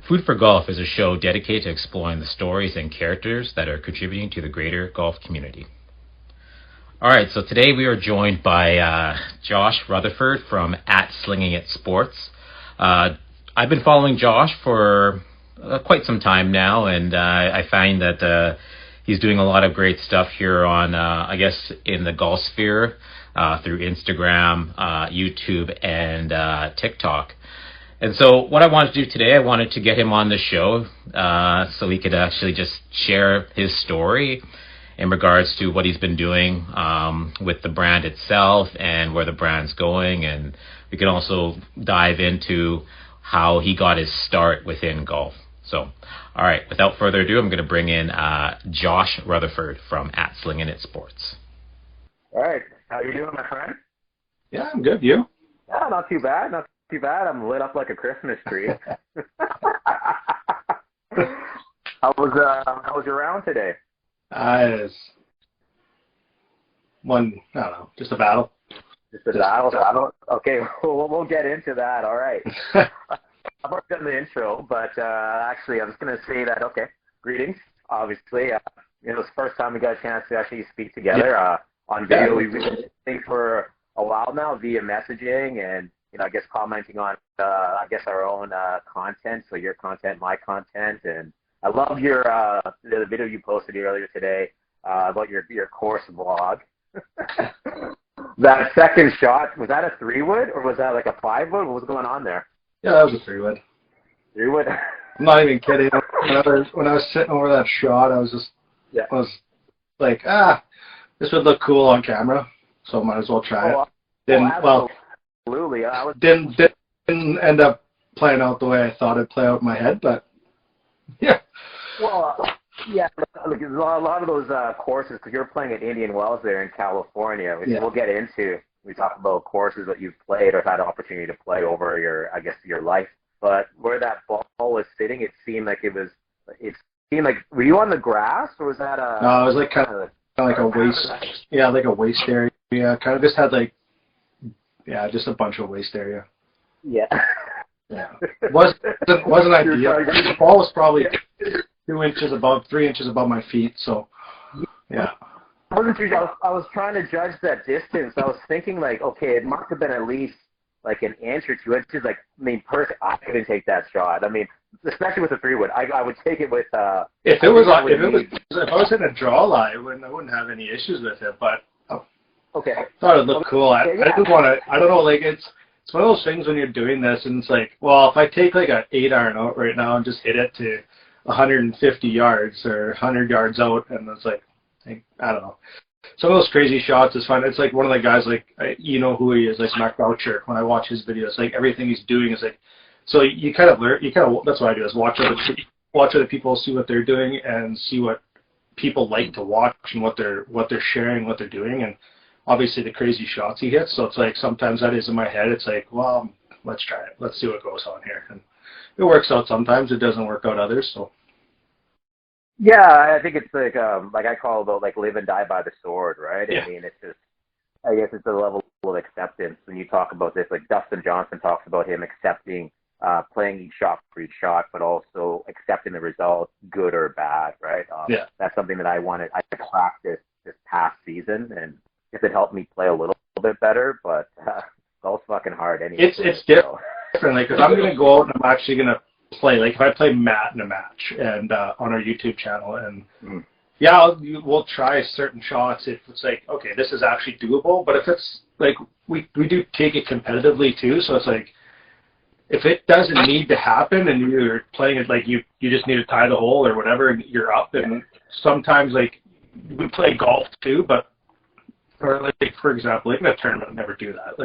Food for Golf is a show dedicated to exploring the stories and characters that are contributing to the greater golf community. All right, so today we are joined by Josh Rutherford from @Slinging It Sports. I've been following Josh for quite some time now, and I find that he's doing a lot of great stuff here on, I guess, in the golf sphere through Instagram, YouTube, and TikTok. And so what I wanted to do today, I wanted to get him on the show so he could actually just share his story in regards to what he's been doing with the brand itself and where the brand's going. And we can also dive into how he got his start within golf. So, all right, without further ado, I'm going to bring in Josh Rutherford from @Slinging It Sports. All right, how you doing, my friend? Yeah, I'm good. You? Yeah, not too bad. Not too bad. I'm lit up like a Christmas tree. How was your round today? It's one, I don't know, just a battle. Just a battle? Okay, we'll get into that. All right. I've already done the intro, but actually, I was going to say that, okay, greetings, obviously. It's the first time we got a chance to actually speak together on video. We've been speaking for a while now via messaging and, I guess commenting on, our own content, so your content, my content. And I love your the video you posted earlier today about your course vlog. That second shot, was that a 3-wood or was that like a 5-wood? What was going on there? Yeah, that was a 3-wood. 3-wood? I'm not even kidding. When I was sitting over that shot, I was like, this would look cool on camera, so might as well try it. Absolutely. Didn't end up playing out the way I thought it'd play out in my head, but yeah. Well, yeah, look, a lot of those courses, because you're playing at Indian Wells there in California, which we'll get into. We talk about courses that you've played or had an opportunity to play over your life. But where that ball was sitting, it seemed like were you on the grass or was that a? No, it was like kind of like a waste. Yeah, like a waste area. Kind of just had just a bunch of waste area. Yeah. Yeah. Wasn't ideal. The ball was probably 3 inches above my feet. So, yeah. I was trying to judge that distance. I was thinking okay, it must have been at least like an inch or 2 inches. Perfect. I couldn't take that shot. I mean, especially with a 3-wood, I would take it with. If I was in a draw lie, I wouldn't have any issues with it. But okay, I thought it looked cool. I didn't want to. I don't know. It's one of those things when you're doing this, and it's like, well, if I take like an 8-iron out right now and just hit it to 150 yards or 100 yards out, and it's like, I don't know. Some of those crazy shots is fun. It's like one of the guys, you know who he is, like Mac Boucher. When I watch his videos, like everything he's doing is like, so you kind of learn. That's what I do is watch other people, see what they're doing, and see what people like to watch and what they're sharing, what they're doing, and obviously the crazy shots he hits. So it's like sometimes that is in my head. It's like, well, let's try it. Let's see what goes on here, and it works out sometimes. It doesn't work out others. So. Yeah, I think it's like I call it live and die by the sword, right? Yeah. I mean, it's just, I guess it's a level of acceptance. When you talk about this, like Dustin Johnson talks about him accepting, playing each shot for each shot, but also accepting the result, good or bad, right? That's something that I practiced this past season, and it helped me play a little bit better, but golf's fucking hard anyway. It's different, because I'm going to go out and I'm actually going to play, if I play Matt in a match and on our YouTube channel, and we'll try certain shots if it's like, okay, this is actually doable, but if it's like we do take it competitively too, so it's like if it doesn't need to happen and you're playing it like you just need to tie the hole or whatever and you're up, and sometimes we play golf too, but for example, in a tournament, never do that.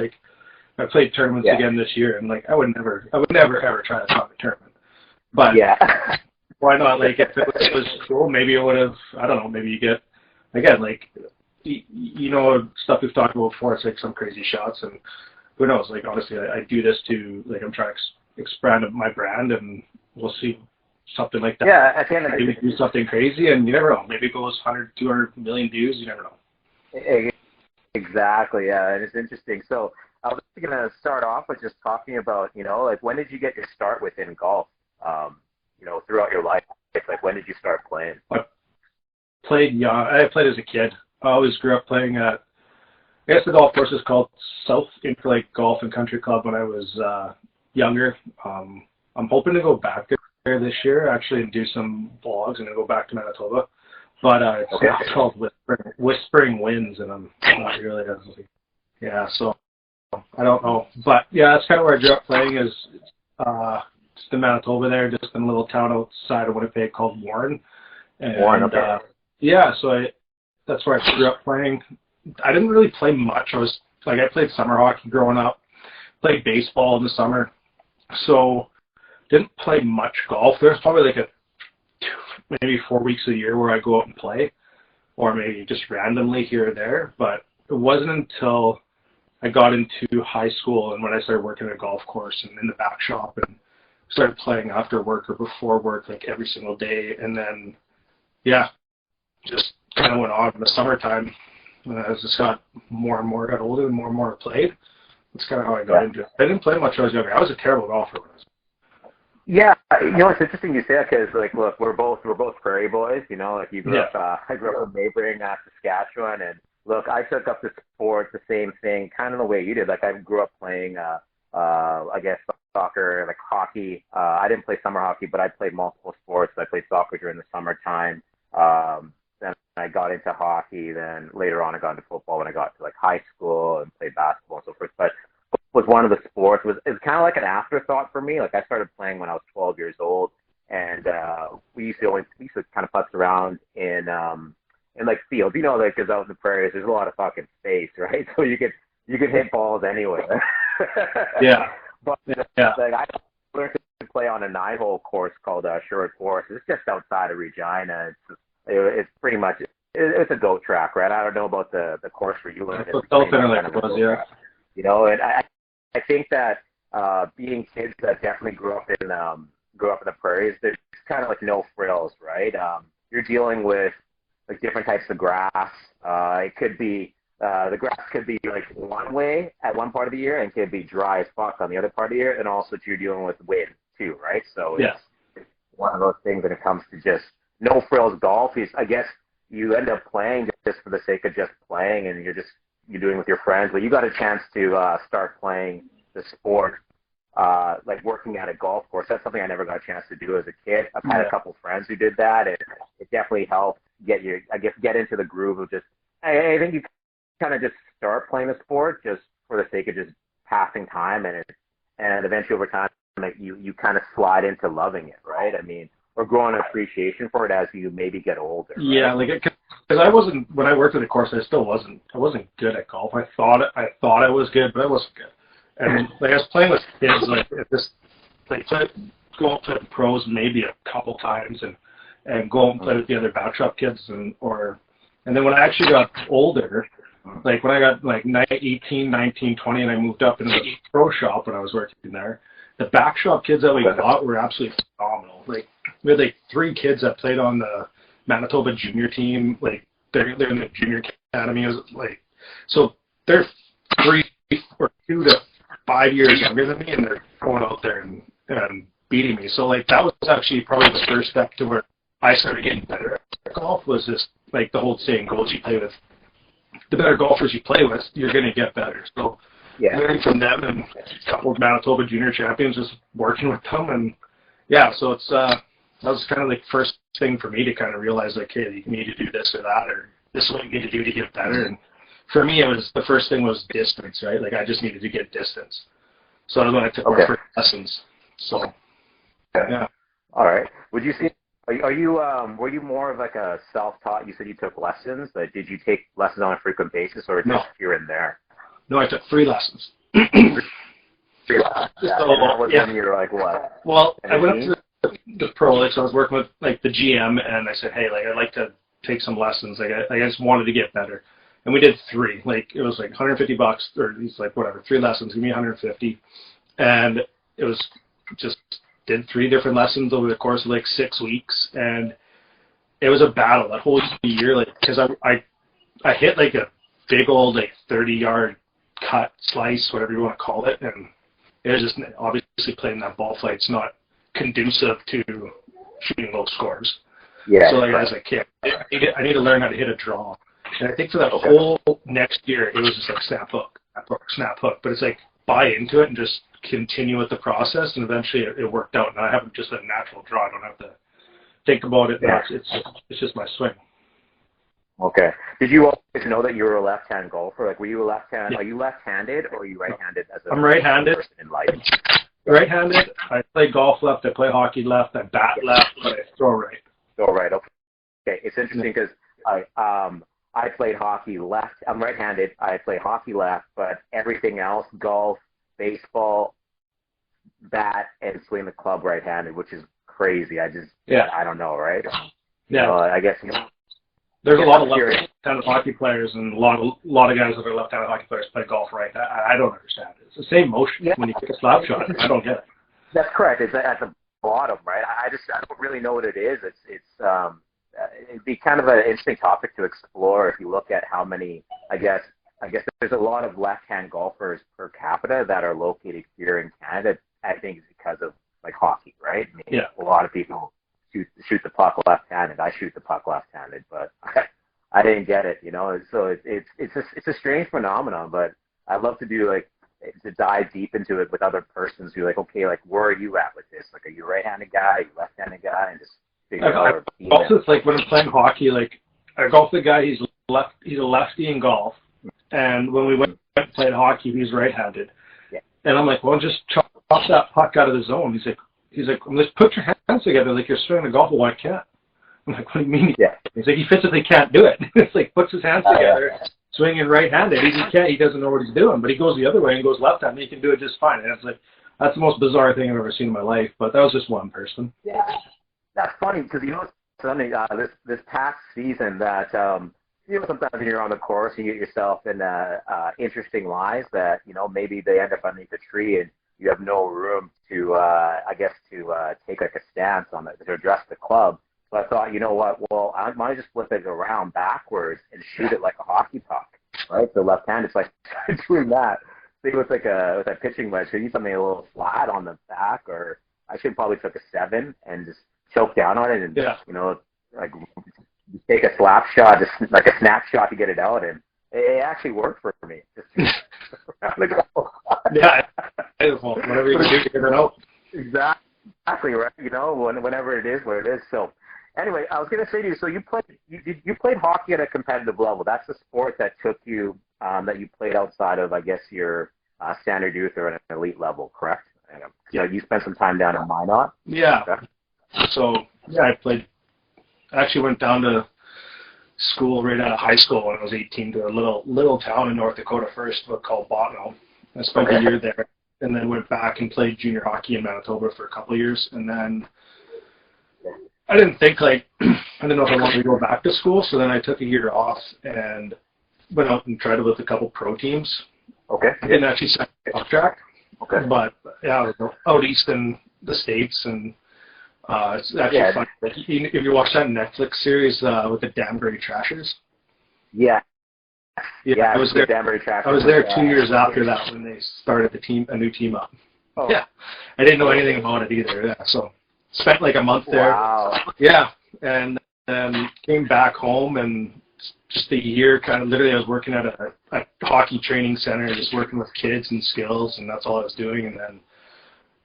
I played tournaments again this year, and I would never ever try to top a tournament. But why not? If it was cool, maybe it would have. I don't know. Maybe you get again, stuff we've talked about before. It's some crazy shots, and who knows? Honestly, I do this to I'm trying to expand my brand, and we'll see something like that. Yeah, at the end of the maybe do something crazy, and you never know. Maybe it goes 100, 200 million views. You never know. Exactly. Yeah, and it's interesting. So I was going to start off with just talking about, when did you get your start within golf? throughout your life? Like, when did you start playing? I played young. I played as a kid. I always grew up playing at, I guess the golf course is called South Interlake Golf and Country Club when I was younger. I'm hoping to go back there this year, actually, and do some vlogs and then go back to Manitoba. But it's called Whispering Winds, and I'm not really, so I don't know. But yeah, that's kind of where I grew up playing, is just in Manitoba there, just in a little town outside of Winnipeg called Warren. And, Warren, okay. So that's where I grew up playing. I didn't really play much. I played summer hockey growing up, played baseball in the summer, so didn't play much golf. There's probably like maybe 4 weeks a year where I go out and play, or maybe just randomly here or there. But it wasn't until I got into high school and when I started working at a golf course and in the back shop and started playing after work or before work, like every single day. And then, just kind of went on in the summertime. As I just got more and more, got older, and more I played. That's kind of how I got into it. I didn't play much when I was younger. I was a terrible golfer when I was. Yeah, it's interesting you say that because, like, look, we're both prairie boys. Like, you grew up. I grew up in neighboring Saskatchewan, and look, I took up the sport, the same thing, kind of the way you did. Like, I grew up playing, I guess, soccer, like hockey. I didn't play summer hockey, but I played multiple sports. I played soccer during the summertime. Then I got into hockey. Then later on, I got into football when I got to like high school and played basketball and so forth. But was one of the sports. It was kind of like an afterthought for me. Like, I started playing when I was 12 years old, and we used to kind of putz around in like fields, like, because out in the prairies, there's a lot of fucking space, right? So you could hit balls anywhere. Yeah. But like, I learned to play on a 9-hole course called Sherwood Forest. It's just outside of Regina. It's pretty much it's a goat track, right? I don't know about the course where you learned. And I think that being kids that definitely grew up in the prairies, there's kind of like no frills, right? You're dealing with like different types of grass. It could be the grass could be like one way at one part of the year and could be dry as fuck on the other part of the year, and also you're dealing with wind too, right? So it's one of those things when it comes to just no frills golf. I guess you end up playing just for the sake of just playing, and you're doing it with your friends, but you got a chance to start playing the sport, like working at a golf course. That's something I never got a chance to do as a kid. I've had a couple friends who did that, and it definitely helped get into the groove of just, I think you kind of just start playing the sport just for the sake of just passing time, and eventually over time, like you kind of slide into loving it, right? I mean, or growing an appreciation for it as you maybe get older. Right? Yeah, like because when I worked at the course, I wasn't good at golf. I thought I was good, but I wasn't good. And like, I was playing with kids like go out play with pros maybe a couple times, and go out and play with the other backshop kids, and then when I actually got older, like when I got like 18, 19, 20, and I moved up into the pro shop when I was working there, the backshop kids that we got were absolutely phenomenal. Like, we had like 3 kids that played on the Manitoba junior team. Like, they're in the junior academy. So they're 3 or 2 to 5 years younger than me, and they're going out there and beating me. So like, that was actually probably the first step to where I started getting better at golf. Was just like the whole saying goes, you play with the better golfers you play with, you're going to get better. So learning from them and a couple of Manitoba junior champions, just working with them, and so it's that was kind of like the first thing for me to kind of realize, like, hey, you need to do this or that, or this is what you need to do to get better. And for me, the first thing was distance, right? Like, I just needed to get distance. So that was when I took my first lessons. So All right. Would you see? Are you were you more of like a self-taught? You said you took lessons. Like, did you take lessons on a frequent basis, or just here and there? No, I took 3 lessons. When you were like what? Well, I went up to the pro, like, so I was working with like the GM, and I said, hey, like, I'd like to take some lessons. Like, I just wanted to get better, and we did 3. Like, it was like $150, or he's like, whatever, 3 lessons, give me $150, and it was just did 3 different lessons over the course of like 6 weeks, and it was a battle that whole year, like, because I hit like a big old like 30-yard cut slice, whatever you want to call it, and it was just obviously playing that ball flight's not conducive to shooting low scores. Yeah. So like as a kid, I need to learn how to hit a draw. And I think for that whole next year, it was just like snap hook. But it's like buy into it and just continue with the process, and eventually it worked out. And I have just a natural draw. I don't have to think about it. Yeah. It's just my swing. Okay. Did you always know that you were a left-hand golfer? Like, were you a left-hand? Yeah. Are you left-handed or are you right-handed as a I'm right-handed. person in life? Right-handed. I play golf left. I play hockey left. I bat left, but I throw right. Throw right. Okay. It's interesting because I played hockey left. I'm right-handed. I play hockey left, but everything else, golf, baseball, bat, and swing the club right-handed, which is crazy. I don't know, right? Yeah. I guess. There's a lot of left-handed hockey players, and a lot of guys that are left-handed hockey players play golf right. I don't understand it. It's the same motion when you kick a slap shot. I don't get it. That's correct. It's at the bottom, right? I don't really know what it is. It'd be kind of an interesting topic to explore if you look at how many. I guess there's a lot of left-hand golfers per capita that are located here in Canada. I think it's because of like hockey, right? I mean, a lot of people shoot the puck left-handed. I shoot the puck left-handed, but I didn't get it, So it's a strange phenomenon, but I'd love to to dive deep into it with other persons who okay, like where are you at with this? Like, are you a right-handed guy? Are you a left-handed guy? And just figure out. Also, it's like when I'm playing hockey, like I golf with a guy. He's a lefty in golf, and when we went and played hockey, he's right-handed. Yeah. And I'm like, well, just chop that puck out of the zone. He's like, let's put your hands together like you're swinging a golf ball. I can't. I'm like, what do you mean? Yeah. He's like, he physically can't do it. It's like, puts his hands together, swinging right-handed. He doesn't know what he's doing, but he goes the other way and goes left-handed. He can do it just fine. And it's like, that's the most bizarre thing I've ever seen in my life. But that was just one person. Yeah, that's funny because something this past season that sometimes when you're on the course you get yourself in interesting lies that maybe they end up underneath a tree and you have no room to take like a stance on it to address the club. So I thought, you know what? Well, I might just flip it around backwards and shoot it like a hockey puck, right? So left hand, it's like doing that. See, with a pitching wedge, should I use something a little flat on the back, or I should probably took a 7 and just choke down on it and like take a slap shot, just like a snapshot to get it out, and it actually worked for me. Yeah, whatever you can do to get it out. Exactly right. Whenever it is what it is. So, anyway, I was going to say to you. So you played hockey at a competitive level. That's the sport that took you that you played outside of, I guess, your standard youth or an elite level, correct? You spent some time down in Minot. Yeah. Okay. So I actually went down to school right out of high school when I was 18 to a little town in North Dakota first, called Botno. I spent a year there, and then went back and played junior hockey in Manitoba for a couple of years. And then I didn't think I didn't know if I wanted to go back to school, so then I took a year off and went out and tried with a couple pro teams. Okay. Didn't actually sign off track. Okay. But yeah, I was out east in the States, and it's actually fun. If you watch that Netflix series with the Danbury Trashers. Yeah. Yeah, I was there. Danbury Trashers. I was there 2 years after that when they started a new team up. Oh. Yeah, I didn't know anything about it either. Yeah, so spent like a month there. Wow. Yeah, and then came back home, and just a year, kind of literally, I was working at a hockey training center, just working with kids and skills, and that's all I was doing. And then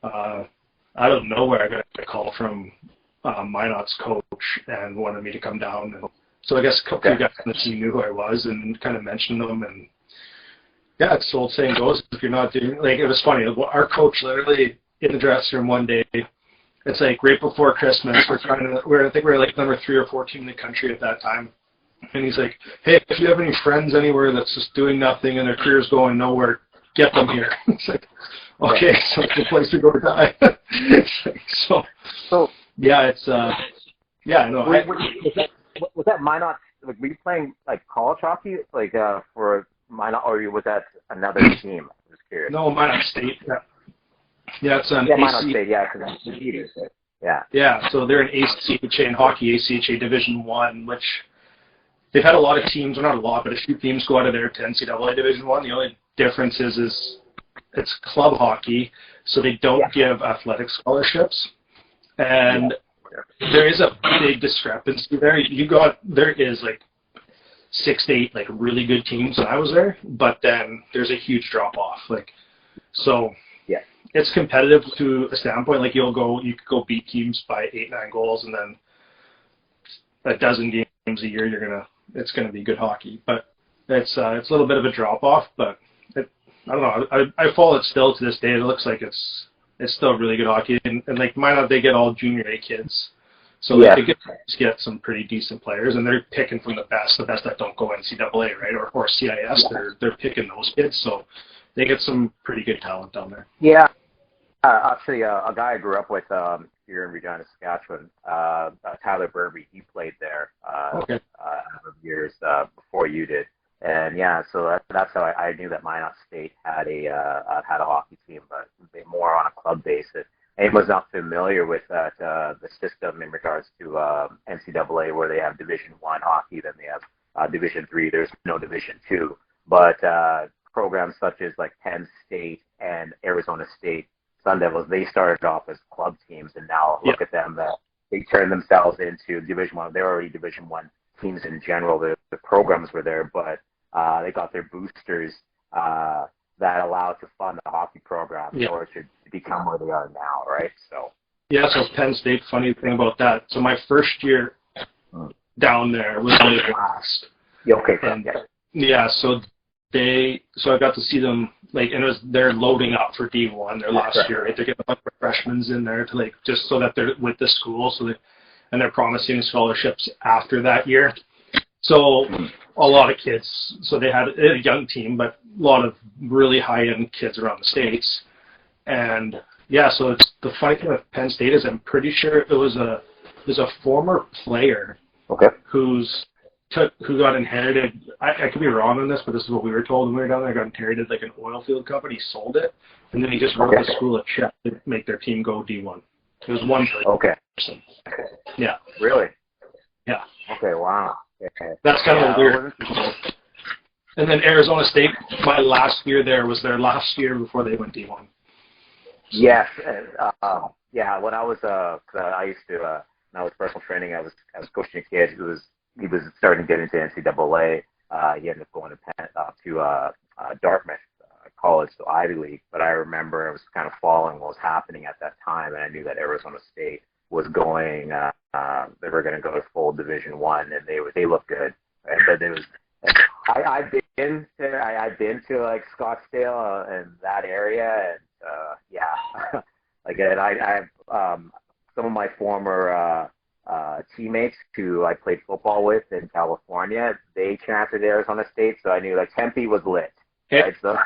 out of nowhere, I got a call from Minot's coach and wanted me to come down. And so I guess a couple of guys on the team knew who I was and kind of mentioned them. And yeah, it's the old saying goes, if you're not doing, it was funny. Our coach literally in the dressing room one day, it's like right before Christmas, I think we were like number 3 or 4 team in the country at that time. And he's like, hey, if you have any friends anywhere that's just doing nothing and their career's going nowhere, get them here. It's like, okay, so it's the place to go to die. So yeah, it's yeah, I know. Was that Minot? Were you playing college hockey for Minot, or was that another team? I'm just curious. No, Minot State. Yeah, it's an Minot State. Yeah, because that's the Peters. Yeah. Yeah, so they're an ACHA in hockey, ACHA Division I, which they've had a lot of teams, well, not a lot, but a few teams go out of there to NCAA Division I. The only difference is it's club hockey, so they don't give athletic scholarships. And there is a big discrepancy there. There is like 6 to 8 like really good teams when I was there, but then there's a huge drop off. Like, so yeah, it's competitive to a standpoint. Like you could go beat teams by 8-9 goals, and then a dozen games a year it's gonna be good hockey. But it's a little bit of a drop off, but I don't know. I follow it still to this day. It looks like it's still really good hockey, and like they get all junior A kids, so like, they get some pretty decent players, and they're picking from the best that don't go NCAA, right, or CIS. They're picking those kids, so they get some pretty good talent down there. Yeah, actually, a guy I grew up with here in Regina, Saskatchewan, Tyler Burby, he played there a number of years before you did. And yeah, so that's how I knew that Minot State had a hockey team, but more on a club basis. And was not familiar with the system in regards to NCAA, where they have Division I hockey, then they have Division III. There's no Division II, but programs such as like Penn State and Arizona State Sun Devils, they started off as club teams, and now look at them. They turned themselves into Division I. They're already Division I teams in general. The programs were there, but they got their boosters that allowed to fund the hockey program in order to become where they are now, right? So Penn State, funny thing about that. So my first year down there was only last. So I got to see them, like, and they're loading up for D1 their last year, right? They're getting a bunch of freshmen in there to, like, just so that they're with the school, and they're promising scholarships after that year. So a lot of kids, so they had a young team, but a lot of really high-end kids around the States. And so it's the funny thing with Penn State is I'm pretty sure it was a former player who got inherited. I could be wrong on this, but this is what we were told when we were down there. Got inherited like an oil field company, sold it, and then he just wrote the school a check to make their team go D1. It was one person. Yeah. Really? Yeah. Okay. Wow. Okay. That's kind of weird. And then Arizona State, my last year there was their last year before they went D1. Yes. When I was I used to when I was personal training, I was coaching a kid who he was starting to get into NCAA. He ended up going to Dartmouth College, so Ivy League. But I remember I was kind of following what was happening at that time, and I knew that Arizona State was going. They were going to go to full Division I, and they looked good. But it was. I've been to like Scottsdale and that area, and I some of my former teammates who I played football with in California, they transferred to Arizona State, so I knew like Tempe was lit. Right? So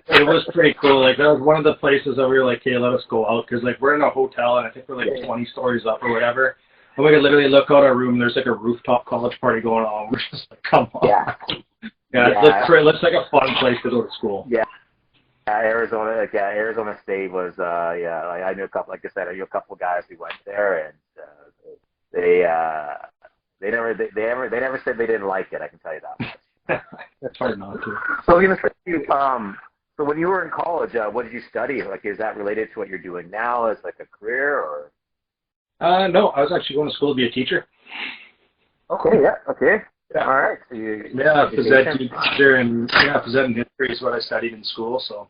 it was pretty cool. Like that was one of the places that we were like, hey, let us go out, because like we're in a hotel and I think we're like 20 stories up or whatever. And we could literally look out our room and there's like a rooftop college party going on. We're just like, come on. It looks like a fun place to go to school. Yeah. Arizona State was I knew a couple, like I said, I knew a couple of guys who went there, and they never said they didn't like it. I can tell you that much. That's hard not to. So so when you were in college, what did you study? Like, is that related to what you're doing now as like a career, or? No, I was actually going to school to be a teacher. Okay. Yeah. All right. So phys ed teacher and phys ed and history is what I studied in school. So,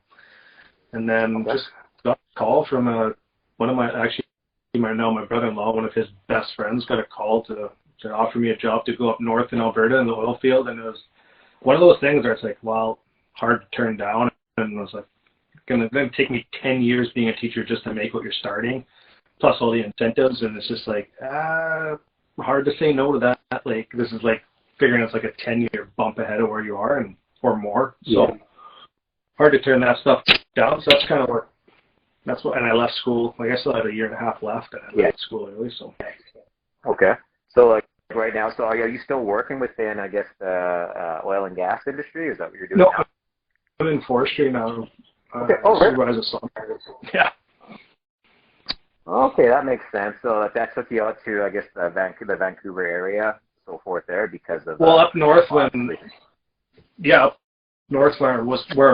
and then just got a call from one of my my brother-in-law, one of his best friends, got a call to offer me a job to go up north in Alberta in the oil field, and it was one of those things where it's like, well, hard to turn down, and it was like going to take me 10 years being a teacher just to make what you're starting, plus all the incentives, and it's just like hard to say no to that. Like this is like figuring it's like a 10-year bump ahead of where you are or more. So hard to turn that stuff down. So that's kind of and I left school. Like I still had a year and a half left, and I left school early. So. Okay. So like right now, so are you still working within, I guess, the oil and gas industry? Is that what you're doing? No, now? I'm in forestry now. Okay. Supervisor songwriter. Yeah. Okay, that makes sense. So that took you out to, I guess, the Vancouver area, so forth there, because of up north up north where I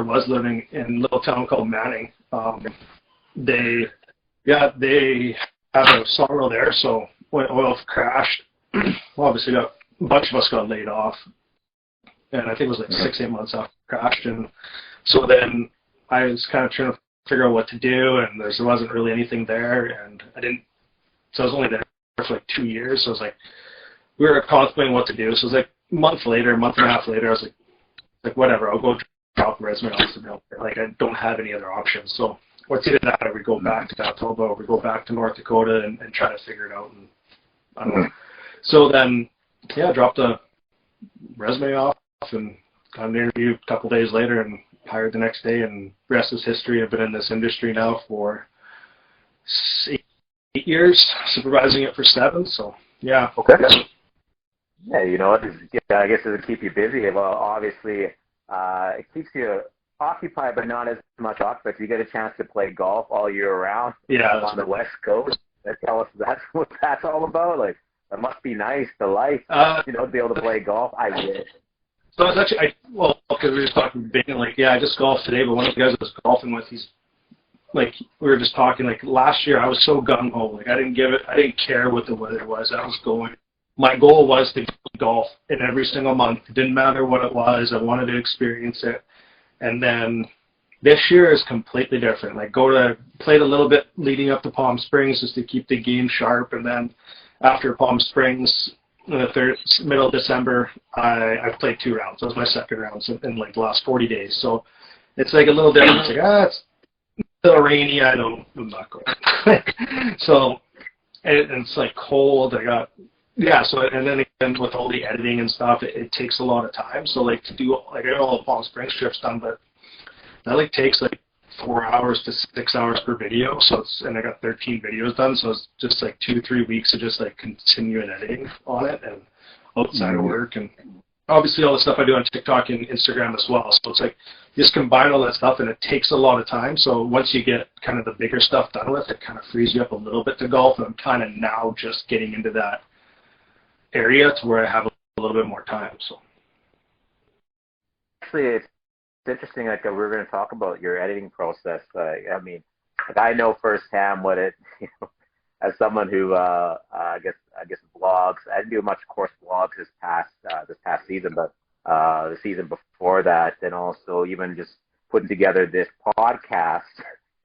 was living in a little town called Manning. They have a sawmill there, so when oil crashed, well, obviously a bunch of us got laid off, and I think it was like 6-8 months after it crashed, and so then I was kind of trying to figure out what to do, and there wasn't really anything there, and so I was only there for like 2 years, so I was like, we were contemplating what to do, so it was like a month and a half later, I was like whatever, I'll go drop the resume off the mill. Like, I don't have any other options, so what's either that or we go back to Manitoba or we go back to North Dakota and try to figure it out, and I don't know. So then, yeah, dropped the resume off and got an interview a couple days later and hired the next day, and rest is history. I've been in this industry now for 8 years, supervising it for 7, so yeah. Okay. Yeah, you know, I guess it'll keep you busy. Well, obviously, it keeps you occupied, but not as much occupied. You get a chance to play golf all year round on the West Coast. Tell us that's what that's all about. Like, it must be nice, the life, to be able to play golf. I wish. So I was actually, because we were just talking big, like, yeah, I just golfed today, but one of the guys I was golfing with, he's, like, we were just talking, like, last year I was so gung-ho, like, I didn't care what the weather was, I was going. My goal was to golf in every single month. It didn't matter what it was, I wanted to experience it. And then this year is completely different. Like, played a little bit leading up to Palm Springs just to keep the game sharp, and then after Palm Springs, in the middle of December, I played 2 rounds. That was my second round in like the last 40 days. So it's like a little different. It's like, it's still rainy. I'm not going. So, and it's like cold. So, and then again, with all the editing and stuff, it takes a lot of time. So like to do, like, I got all the Palm Springs trips done, but that like takes like 4 hours to 6 hours per video, and I got 13 videos done, so it's just like 2-3 weeks of just like continuing editing on it and outside of work, and obviously all the stuff I do on TikTok and Instagram as well. So it's like you just combine all that stuff, and it takes a lot of time. So once you get kind of the bigger stuff done with, it kind of frees you up a little bit to golf, and I'm kind of now just getting into that area to where I have a little bit more time. So actually, it's interesting, like, we're going to talk about your editing process. I mean, like, I know firsthand what it, as someone who, I guess blogs. I didn't do much course blogs this past season, but the season before that, and also even just putting together this podcast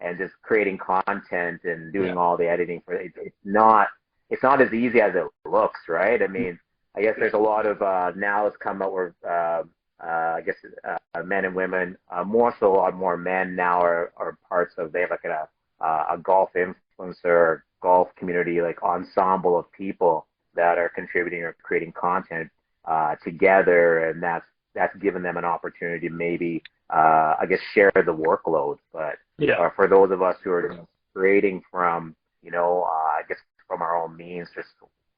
and just creating content and doing all the editing for it. It's not as easy as it looks, right? I mean, I guess there's a lot of now it's come out where men and women, more so a lot more men now are parts of, they have like a golf influencer, golf community, like ensemble of people that are contributing or creating content together, and that's given them an opportunity to maybe share the workload. But for those of us who are creating from from our own means, just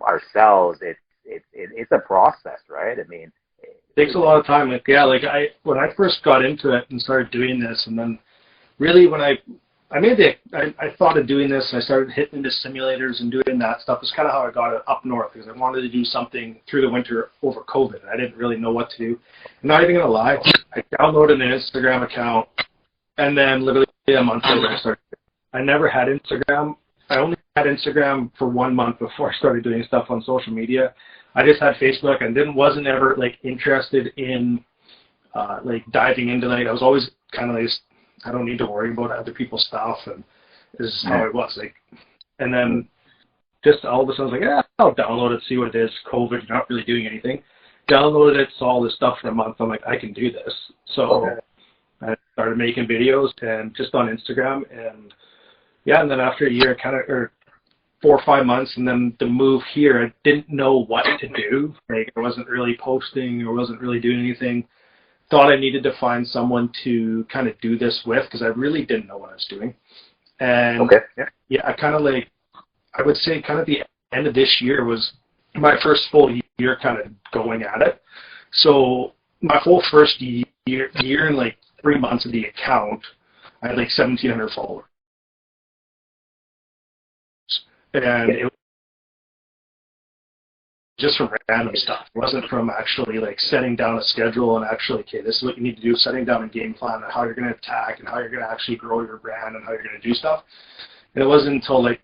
ourselves, it's a process, right? I mean, it takes a lot of time. When I first got into it and started doing this, and then really when I thought of doing this, and I started hitting into simulators and doing that stuff. Is kind of how I got it up north, because I wanted to do something through the winter over COVID. I didn't really know what to do. I'm not even gonna lie, I downloaded an Instagram account, and then literally a month later I never had Instagram. I only had Instagram for 1 month before I started doing stuff on social media. I just had Facebook, and wasn't ever like interested in like diving into it. I was always kind of like, I don't need to worry about other people's stuff, and this is how it was. Like, and then just all of a sudden I was like, I'll download it, see what it is. COVID, you're not really doing anything. Downloaded it, saw all this stuff for a month. I'm like, I can do this. So I started making videos and just on Instagram, and and then after a year, or 4 or 5 months, and then the move here, I didn't know what to do. Like, I wasn't really posting or wasn't really doing anything. Thought I needed to find someone to kind of do this with, because I really didn't know what I was doing. And I kind of I would say kind of the end of this year was my first full year kind of going at it. So my whole first year and like 3 months of the account, I had like 1,700 followers. And it was just from random stuff. It wasn't from actually like setting down a schedule and actually, okay, this is what you need to do, setting down a game plan and how you're going to attack and how you're going to actually grow your brand and how you're going to do stuff. And it wasn't until like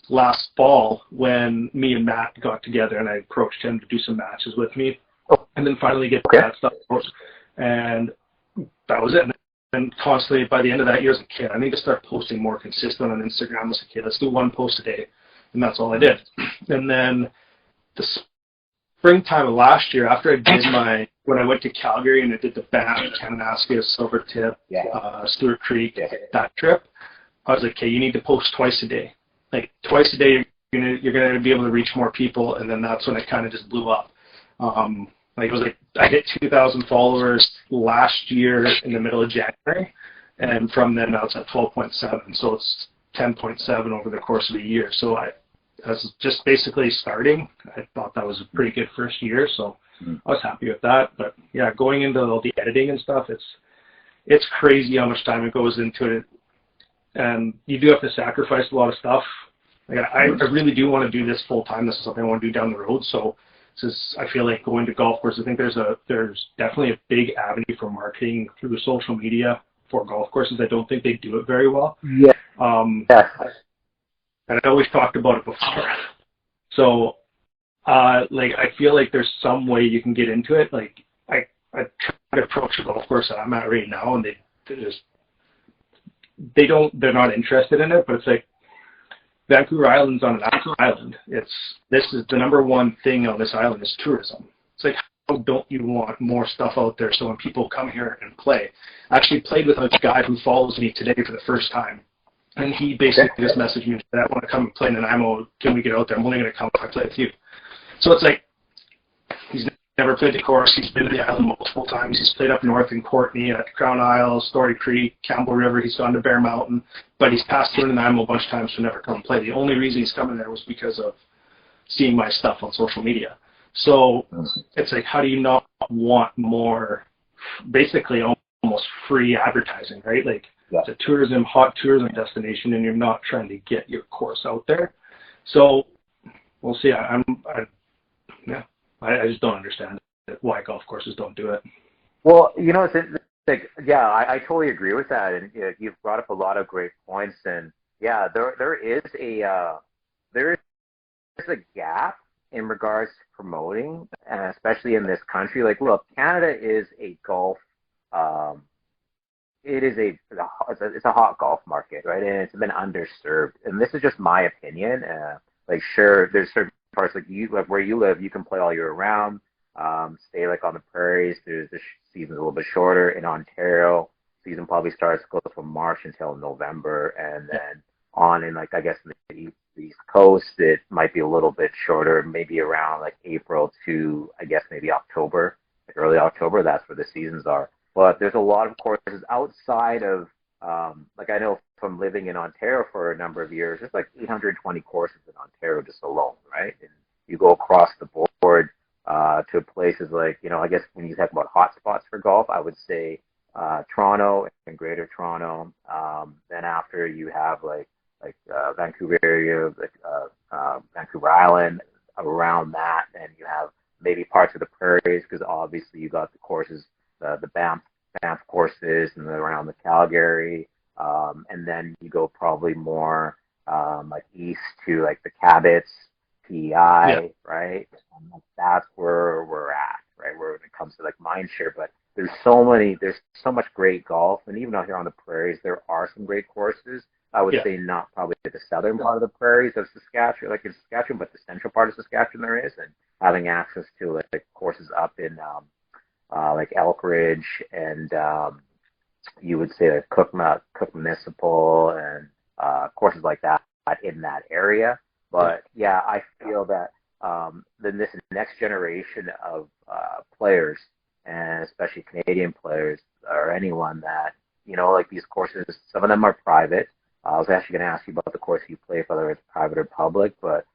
last fall when me and Matt got together and I approached him to do some matches with me, and then finally get that stuff out. And that was it. And constantly by the end of that year, I was like, okay, I need to start posting more consistent on Instagram. I was like, okay, let's do one post a day. And that's all I did. And then the springtime of last year, after I did when I went to Calgary and I did the Banff, Kananaskis, Silvertip, Stewart Creek, that trip, I was like, okay, you need to post twice a day. Like twice a day, you're gonna be able to reach more people. And then that's when it kind of just blew up. Like it was like I hit 2,000 followers last year in the middle of January, and from then I was at 12.7. So it's 10.7 over the course of a year. So I was just basically starting. I thought that was a pretty good first year, so I was happy with that. But yeah, going into all the editing and stuff, it's crazy how much time it goes into it, and you do have to sacrifice a lot of stuff. Like I really do want to do this full time. This is something I want to do down the road. So I feel like going to golf courses, I think there's definitely a big avenue for marketing through social media for golf courses. I don't think they do it very well. Yeah. And I know we've talked about it before. So, like, I feel like there's some way you can get into it. Like, I try to approach a golf course that I'm at right now, and they're not interested in it, but it's like, Vancouver Island's on an island. This is the number one thing on this island is tourism. It's like, how don't you want more stuff out there so when people come here and play? I actually played with a guy who follows me today for the first time, and he basically just messaged me and said, I want to come and play in an IMO. Can we get out there? I'm only going to come if I play with you. So it's like, he's never played the course. He's been to the island multiple times. He's played up north in Courtenay, at Crown Isle, Story Creek, Campbell River. He's gone to Bear Mountain, but he's passed through an IMO a bunch of times to never come and play. The only reason he's coming there was because of seeing my stuff on social media. So it's like, how do you not want more, basically almost free advertising, right? Like, it's a hot tourism destination, and you're not trying to get your course out there. So we'll see. I just don't understand why golf courses don't do it. Well, it's like, I totally agree with that, and you've brought up a lot of great points. And there is a gap in regards to promoting, especially in this country. Like, look, Canada is a golf. It's a hot golf market, right? And it's been underserved. And this is just my opinion. Like, sure, there's certain parts like where you live, you can play all year round. Stay like on the prairies. The season's a little bit shorter. In Ontario, season probably goes from March until November, and then on in, like, I guess in the East Coast, it might be a little bit shorter, maybe around like April to, I guess, maybe October, like early October. That's where the seasons are. But there's a lot of courses outside of, like, I know from living in Ontario for a number of years, there's like 820 courses in Ontario just alone, right? And you go across the board to places like, I guess when you talk about hot spots for golf, I would say Toronto and Greater Toronto. Then after you have like Vancouver area, like Vancouver Island, around that, and you have maybe parts of the prairies, because obviously you got the courses, the Banff courses, and around the Calgary, and then you go probably more like east to like the Cabots, PEI, right? And that's where we're at, right? Where when it comes to like mindshare, but there's so much great golf, and even out here on the prairies, there are some great courses. I would say not probably the southern part of the prairies of Saskatchewan, like in Saskatchewan, but the central part of Saskatchewan there is, and having access to like courses up in like Elkridge and you would say like Cook Municipal and courses like that in that area. But I feel that then this next generation of players, and especially Canadian players or anyone that, like these courses, some of them are private. I was actually going to ask you about the course you play, whether it's private or public, but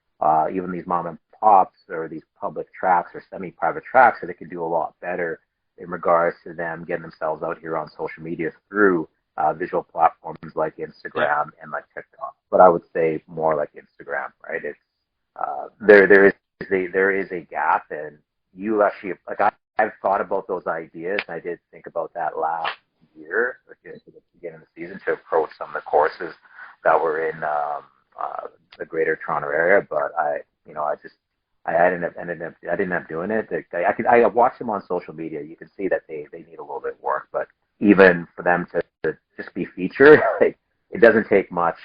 even these mom and pops or these public tracks or semi-private tracks, so they can do a lot better in regards to them getting themselves out here on social media through visual platforms like Instagram and like TikTok. But I would say more like Instagram, right? It's there is a gap, and you actually, like, I've thought about those ideas, and I did think about that last year, at the beginning of the season, to approach some of the courses that were in the Greater Toronto area, but I didn't end up doing it. I watched them on social media. You can see that they need a little bit of work, but even for them to just be featured, like, it doesn't take much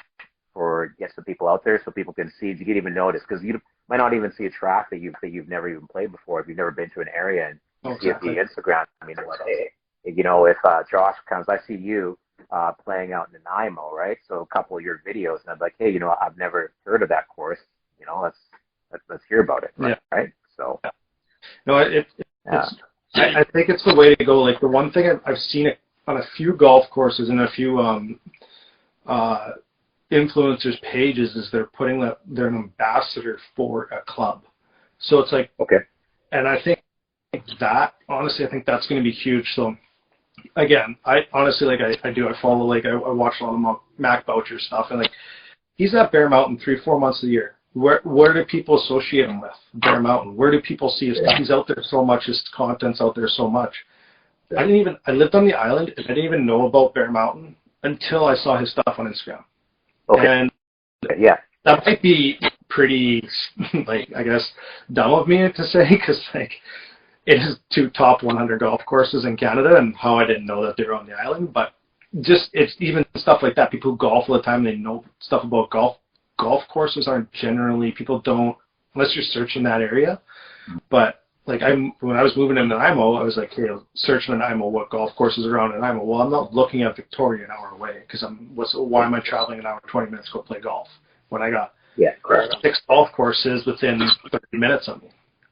for get some people out there so people can see. You can even notice because you might not even see a track that you've never even played before if you've never been to an area and you see it via Instagram. I mean, like, hey, you know, if Josh comes, I see you playing out in Nanaimo, right? So a couple of your videos, and I'm like, hey, you know, I've never heard of that course. You know, let's hear about it, right? Yeah. Right? So, no, I think it's the way to go. Like the one thing I've seen it on a few golf courses and a few influencers' pages is they're putting that they're an ambassador for a club. So it's like, okay, and I think that honestly, I think that's going to be huge. So again, I honestly I follow, like I watch a lot of Mac Boucher stuff, and like he's at Bear Mountain 3-4 months of the year. Where do people associate him with? Bear Mountain. Where do people see his? Yeah. He's out there so much. His content's out there so much. I lived on the island, and I didn't even know about Bear Mountain until I saw his stuff on Instagram. Okay. And yeah, that might be pretty, like, I guess, dumb of me to say, because like it is 2 top 100 golf courses in Canada, and how I didn't know that they were on the island. But just it's even stuff like that. People who golf all the time, they know stuff about golf. Golf courses aren't generally, people don't, unless you're searching that area. But like when I was moving to Nanaimo, I was like, hey, search Nanaimo, what golf courses are around Nanaimo. Well, I'm not looking at Victoria an hour away because why am I traveling an hour 20 minutes to go play golf when I got 6 golf courses within 30 minutes of me,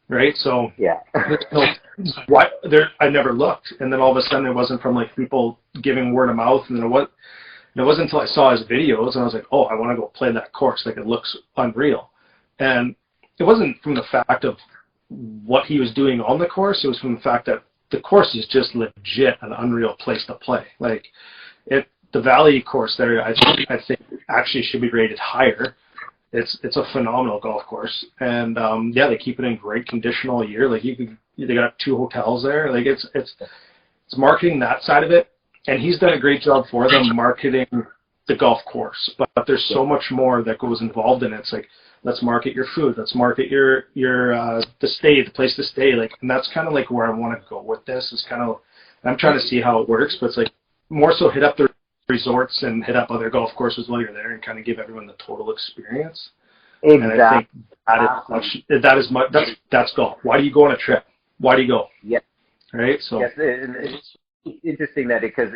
right? So yeah, I never looked, and then all of a sudden it wasn't from like people giving word of mouth, and then it wasn't until I saw his videos and I was like, oh, I want to go play that course. Like, it looks unreal. And it wasn't from the fact of what he was doing on the course. It was from the fact that the course is just legit an unreal place to play. Like, the Valley course there, I think actually should be rated higher. It's a phenomenal golf course. And, they keep it in great condition all year. Like, they got 2 hotels there. Like, it's marketing that side of it. And he's done a great job for them marketing the golf course, but there's so much more that goes involved in it. It's like, let's market your food, let's market your the place to stay. Like, and that's kind of like where I want to go with this. Is kind of, I'm trying to see how it works, but it's like more so hit up the resorts and hit up other golf courses while you're there and kind of give everyone the total experience. Exactly. And I think that's golf. Why do you go on a trip? Why do you go? Yeah. Right. So. Yes, it's interesting that because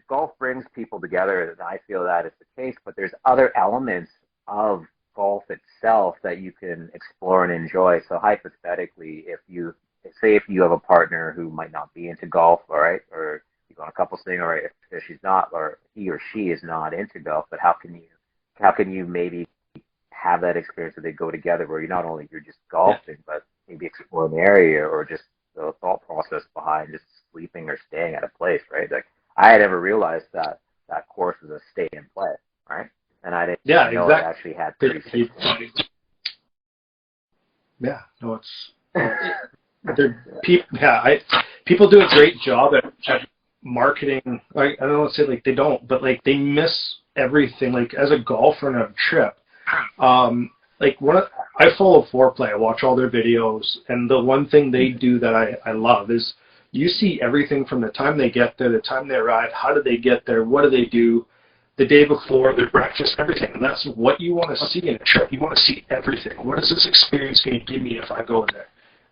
golf brings people together, and I feel that is the case. But there's other elements of golf itself that you can explore and enjoy. So hypothetically, if you have a partner who might not be into golf, all right, or you go on a couples thing, or if she's not, or he or she is not into golf, but how can you maybe have that experience where they go together, where you're just golfing, but maybe exploring the area, or just the thought process behind just sleeping or staying at a place, right? Like, I had never realized that course was a stay and play, right? And I didn't know it actually had 36 points. Yeah, no, people do a great job at marketing. Like, I don't want to say like they don't, but like they miss everything. Like, as a golfer on a trip, like I follow Foreplay. I watch all their videos, and the one thing they do that I love is you see everything from the time they get there, the time they arrive, how do they get there, what do they do the day before, their breakfast, everything. And that's what you want to see in a trip. You want to see everything. What is this experience going to give me if I go there?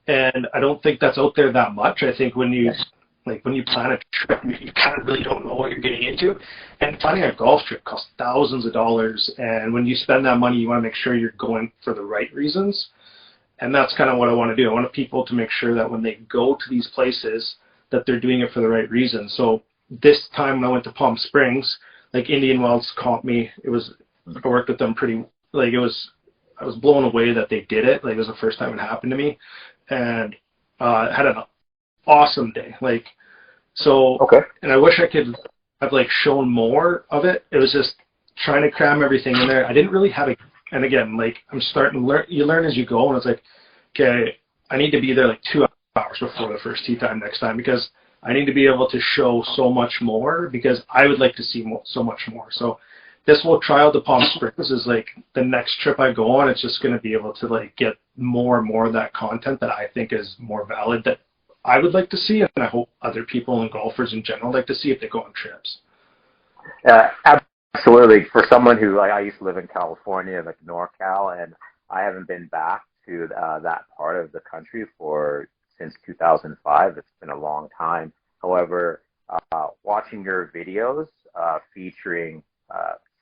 And I don't think that's out there that much. I think when you plan a trip, you kind of really don't know what you're getting into. And planning a golf trip costs thousands of dollars. And when you spend that money, you want to make sure you're going for the right reasons. And that's kind of what I want to do. I want people to make sure that when they go to these places, that they're doing it for the right reasons. So this time when I went to Palm Springs, like, Indian Wells caught me. I worked with them I was blown away that they did it. Like, it was the first time it happened to me. And had an awesome day. Like, so, okay. And I wish I could have like shown more of it. It was just trying to cram everything in there. I didn't really have and again, like, I'm starting to learn, you learn as you go. And it's like, okay, I need to be there like 2 hours before the first tee time next time, because I need to be able to show so much more, because I would like to see so much more. So this will trial to Palm Springs is like the next trip I go on. It's just going to be able to like get more and more of that content that I think is more valid that I would like to see, and I hope other people and golfers in general like to see if they go on trips. Absolutely. For someone who, like, I used to live in California, like NorCal, and I haven't been back to that part of the country since 2005. It's been a long time. However, watching your videos featuring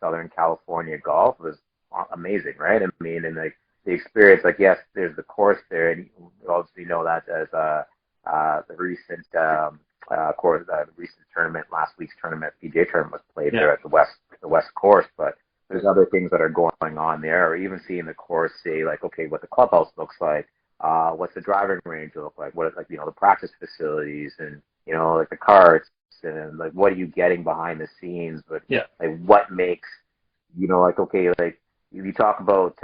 Southern California golf was amazing, right? I mean, and like the experience, like, yes, there's the course there, and you obviously know that as the recent recent tournament, last week's tournament, PGA tournament was played there at the West Course, but there's other things that are going on there, or even seeing the course, say, like, okay, what the clubhouse looks like, what's the driving range look like, what, like, the practice facilities, and, like the carts, and like, what are you getting behind the scenes, but like, what makes, like, okay, like, if you talk about,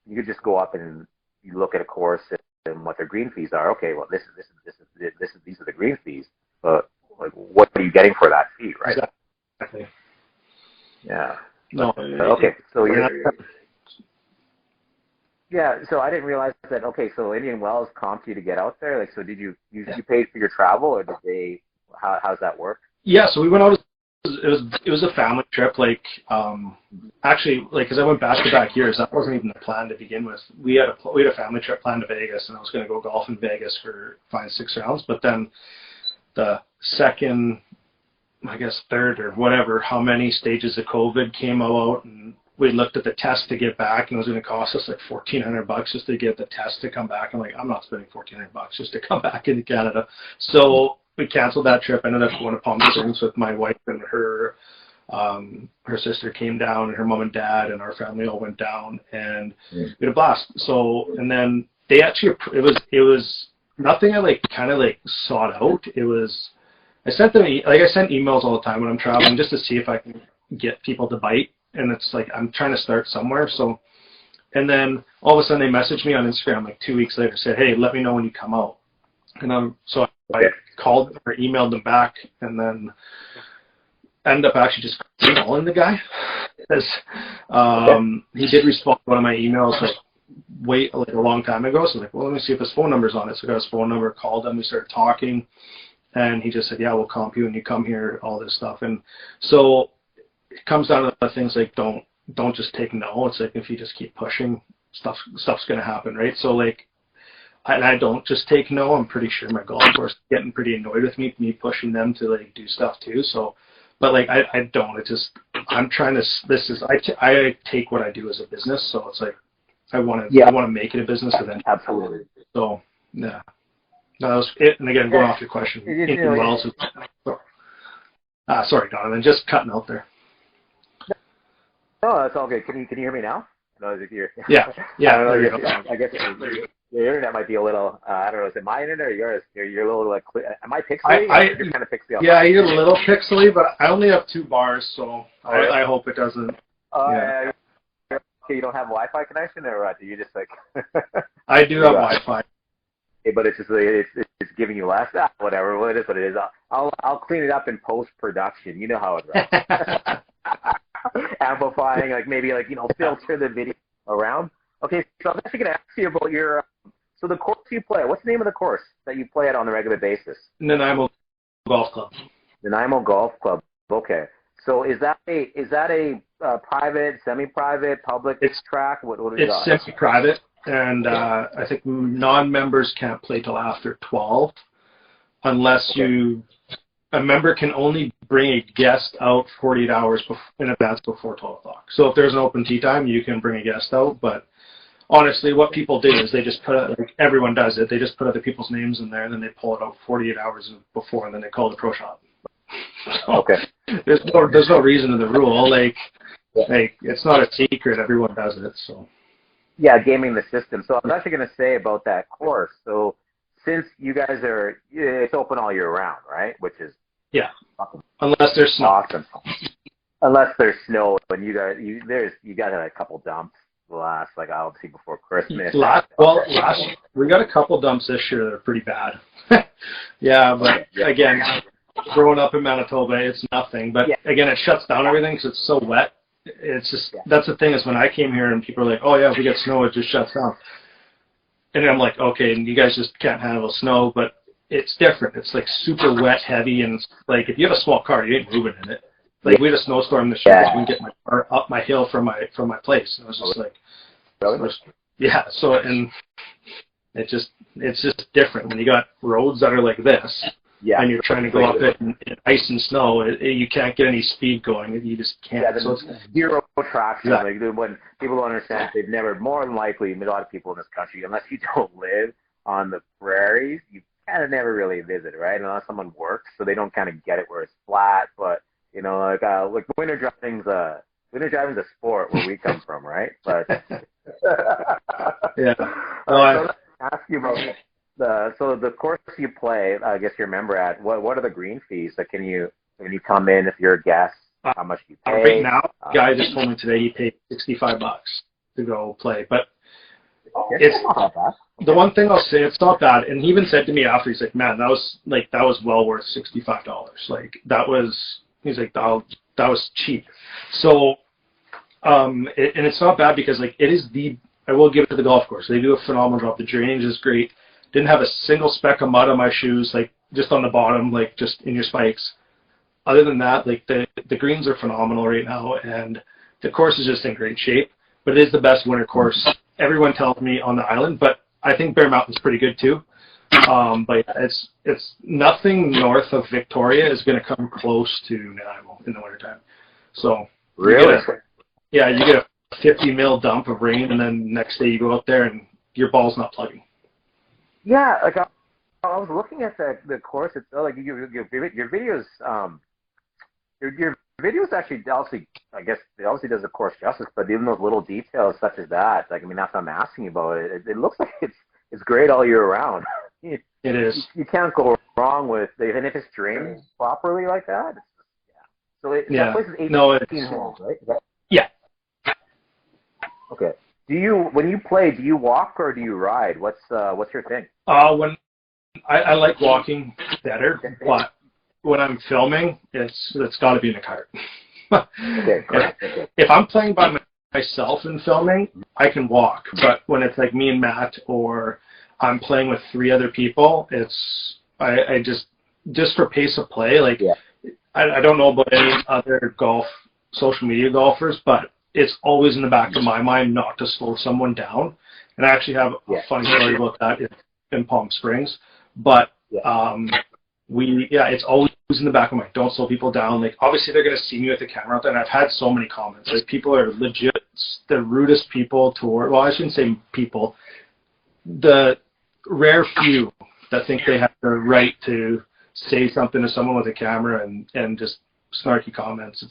you could just go up and you look at a course and what their green fees are. Okay, well, these are the green fees, but like, what are you getting for that fee, right? Exactly. Yeah. No. Okay, so so I didn't realize that. Okay, so Indian Wells comped you to get out there. Like, so did you paid for your travel, or did they? How's that work? Yeah, so we went out. It was a family trip. Like, actually, like, because I went back-to-back years, that wasn't even the plan to begin with. We had a family trip planned to Vegas, and I was going to go golf in Vegas for 5-6 rounds. But then the second, I guess third or whatever, how many stages of COVID came out, and we looked at the test to get back, and it was going to cost us like $1,400 just to get the test to come back. I'm like, I'm not spending $1,400 just to come back into Canada. So we canceled that trip. I ended up going to Palm Springs with my wife, and her sister came down, and her mom and dad and our family all went down, and we had a blast. So, and then they actually, it was nothing I like kind of like sought out. It was, I sent emails all the time when I'm traveling just to see if I can get people to bite, and it's like, I'm trying to start somewhere. So, and then all of a sudden they messaged me on Instagram like 2 weeks later, said, hey, let me know when you come out. And so I called or emailed them back, and then ended up actually just calling the guy, because he did respond to one of my emails like a long time ago. So like, well, let me see if his phone number's on it. So I got his phone number, called him, we started talking, and he just said, yeah, we'll comp you when you come here, all this stuff. And so it comes down to the things like, don't just take no. It's like, if you just keep pushing, stuff's gonna happen, right? So like, and I don't just take no. I'm pretty sure my golf course is getting pretty annoyed with me pushing them to like do stuff too. So, but like, I don't. It just, I'm trying to. I take what I do as a business. So it's like, I want to make it a business eventually. Absolutely. So yeah, no, that was it. And again, going off your question, Indian Wells. Sorry, Donovan, just cutting out there. No, that's all good. Can you hear me now? No, Yeah. I guess your internet might be a little, I don't know, is it my internet or yours? You're a little, like, am I pixely? You're kind of pixely. Yeah, you're a little pixely, but I only have 2 bars, so I hope it doesn't. Okay, you don't have Wi-Fi connection, or what? Do you just, like... I do have Wi-Fi. But it's just, it's giving you less. Whatever, well, it is what it is. I'll clean it up in post-production. You know how it runs. Amplifying, like, maybe, like, filter the video around. Okay, so I'm actually going to ask you about your, so the course you play, what's the name of the course that you play at on a regular basis? Nanaimo Golf Club. Nanaimo Golf Club, okay. So is that a private, semi-private, public track? What is it's that? semi-private, and I think non-members can't play till after 12, unless a member can only bring a guest out 48 hours in advance before 12 o'clock. So if there's an open tee time, you can bring a guest out, but honestly, what people do is they just put it, like everyone does it, they just put other people's names in there, and then they pull it out 48 hours before, and then they call it a pro shop. So okay. There's no reason in the rule. Like, it's not a secret. Everyone does it. So. Yeah, gaming the system. So I was actually going to say about that course. So since you guys it's open all year round, right? Which is unless there's snow. Awesome. Unless there's snow, and you got a couple dumps last, like, obviously before Christmas. We got a couple dumps this year that are pretty bad. Yeah, but again, growing up in Manitoba, it's nothing. But again, it shuts down everything because it's so wet. it's just, that's the thing is when I came here and people are like, oh yeah, if we get snow, it just shuts down. And I'm like, okay, and you guys just can't handle snow, but it's different. It's like super wet, heavy, and like if you have a small car, you ain't moving in it. Like we had a snowstorm this year, so we can get my car up my hill from my place. And I was just like, yeah. So and it's just different when you got roads that are like this, and you're trying to go up it in ice and snow. You can't get any speed going. You just can't. Yeah, so it's zero traction. Like when people don't understand, they've never, more than likely, a lot of people in this country, unless you don't live on the prairies, you kind of never really visit, right? Unless someone works, so they don't kind of get it where it's flat. But you know, like winter driving's a sport where we come from, right? But yeah. So ask you about the course you play. I guess you're a member at. What are the green fees? Like, when you come in, if you're a guest, how much do you pay? Right now, guy just told me today he paid $65 to go play, but it's not bad. The one thing I'll say, it's not bad. And he even said to me after, he's like, man, that was well worth $65. Like he's like, that was cheap. So, and it's not bad because like it is I will give it to the golf course. They do a phenomenal job. The drainage is great. Didn't have a single speck of mud on my shoes, like just on the bottom, like just in your spikes. Other than that, like the greens are phenomenal right now, and the course is just in great shape. But it is the best winter course. Everyone tells me on the island, but I think Bear Mountain's pretty good too. But it's nothing north of Victoria is going to come close to Nanaimo in the wintertime. So really, you get a 50 mil dump of rain, and then next day you go out there and your ball's not plugging. Yeah, like I was looking at the course itself. Like your videos, your videos actually obviously, I guess it obviously does the course justice. But even those little details such as that, like, I mean, that's what I'm asking about. It looks like it's great all year round. It is. You can't go wrong with, even if it's drained properly like that. So that place is 18 holes, right? Yeah. Okay. When you play, do you walk or do you ride? What's your thing? When I like walking better, but when I'm filming, it's got to be in a cart. Okay. If I'm playing by myself and filming, I can walk. But when it's like me and Matt, or I'm playing with 3 other people, I just for pace of play. Like I don't know about any other social media golfers, but it's always in the back of my mind not to slow someone down. And I actually have a funny story about that in Palm Springs. But it's always in the back of my mind. Don't slow people down. Like, obviously they're going to see me with the camera out there, and I've had so many comments. Like, people are legit the rudest people well, I shouldn't say people. The rare few that think they have the right to say something to someone with a camera and just snarky comments.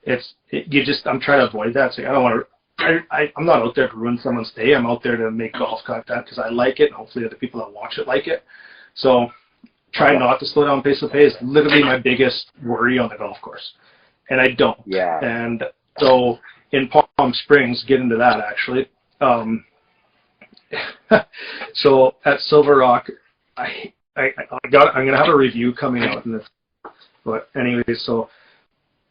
I'm trying to avoid that. It's like, I don't want to. I'm not out there to ruin someone's day. I'm out there to make golf content because I like it, and hopefully other people that watch it like it. So try not to slow down pace of play is literally my biggest worry on the golf course, and I don't. Yeah. And so in Palm Springs, get into that actually. So at Silver Rock, I'm gonna have a review coming out in this. But anyways, so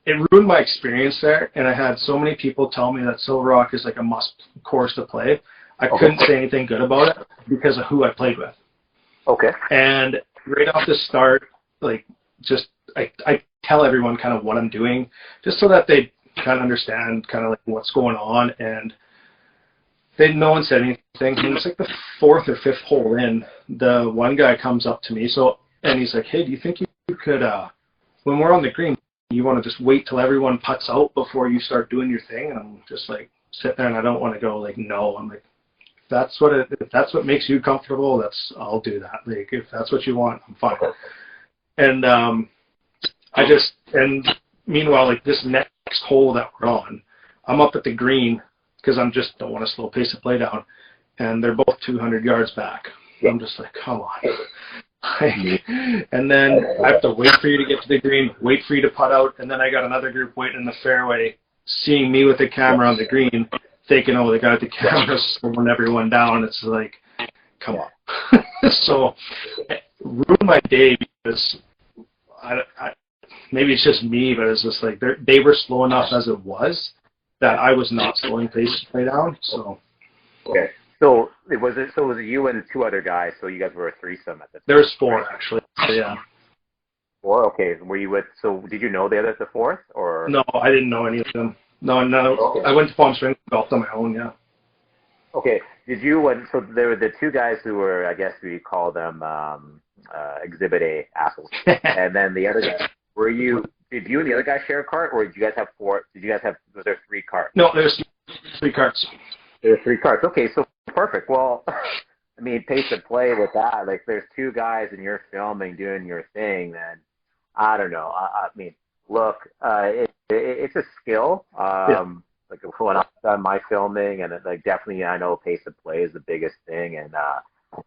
it ruined my experience there, and I had so many people tell me that Silver Rock is like a must course to play. I couldn't say anything good about it because of who I played with. Okay. And right off the start, like, just I tell everyone kind of what I'm doing, just so that they kind of understand kind of like what's going on. And no one said anything. And it's like the 4th or 5th hole in, the one guy comes up to me, and he's like, "Hey, do you think you could, when we're on the green, you want to just wait till everyone putts out before you start doing your thing?" And I'm just like, sit there, and I don't want to go like, no. I'm like, if that's what makes you comfortable, I'll do that. Like, if that's what you want, I'm fine. And and meanwhile, like, this next hole that we're on, I'm up at the green because don't want to slow pace of play down, and they're both 200 yards back. I'm just like, come on. And then I have to wait for you to get to the green, wait for you to putt out, and then I got another group waiting in the fairway, seeing me with the camera on the green, thinking, oh, the guy with the camera's slowing everyone down. It's like, come on. So it ruined my day because maybe it's just me, but it's just like they were slow enough as it was, that I was not slowing pace to play down. So okay. So was it you and two other guys? So you guys were a threesome at the time? there was four actually. So, yeah. Four. Okay. Were you with? So did you know the fourth or? No, I didn't know any of them. No. Okay. I went to Palm Springs, golfed on my own. Yeah. Okay. Did you? So there were the two guys who were, I guess we call them Exhibit A assholes, and then the other guy. Were you? Did you and the other guy share a cart, or did you guys have four? Did you guys have? Was there three carts? No, there's 3 carts. There were 3 carts. Okay, so perfect. Well, I mean, pace of play with that. Like, there's 2 guys and you're filming, doing your thing. Then I don't know. I mean, look, it's a skill. Like when I've done my filming, and like definitely, I know pace of play is the biggest thing. And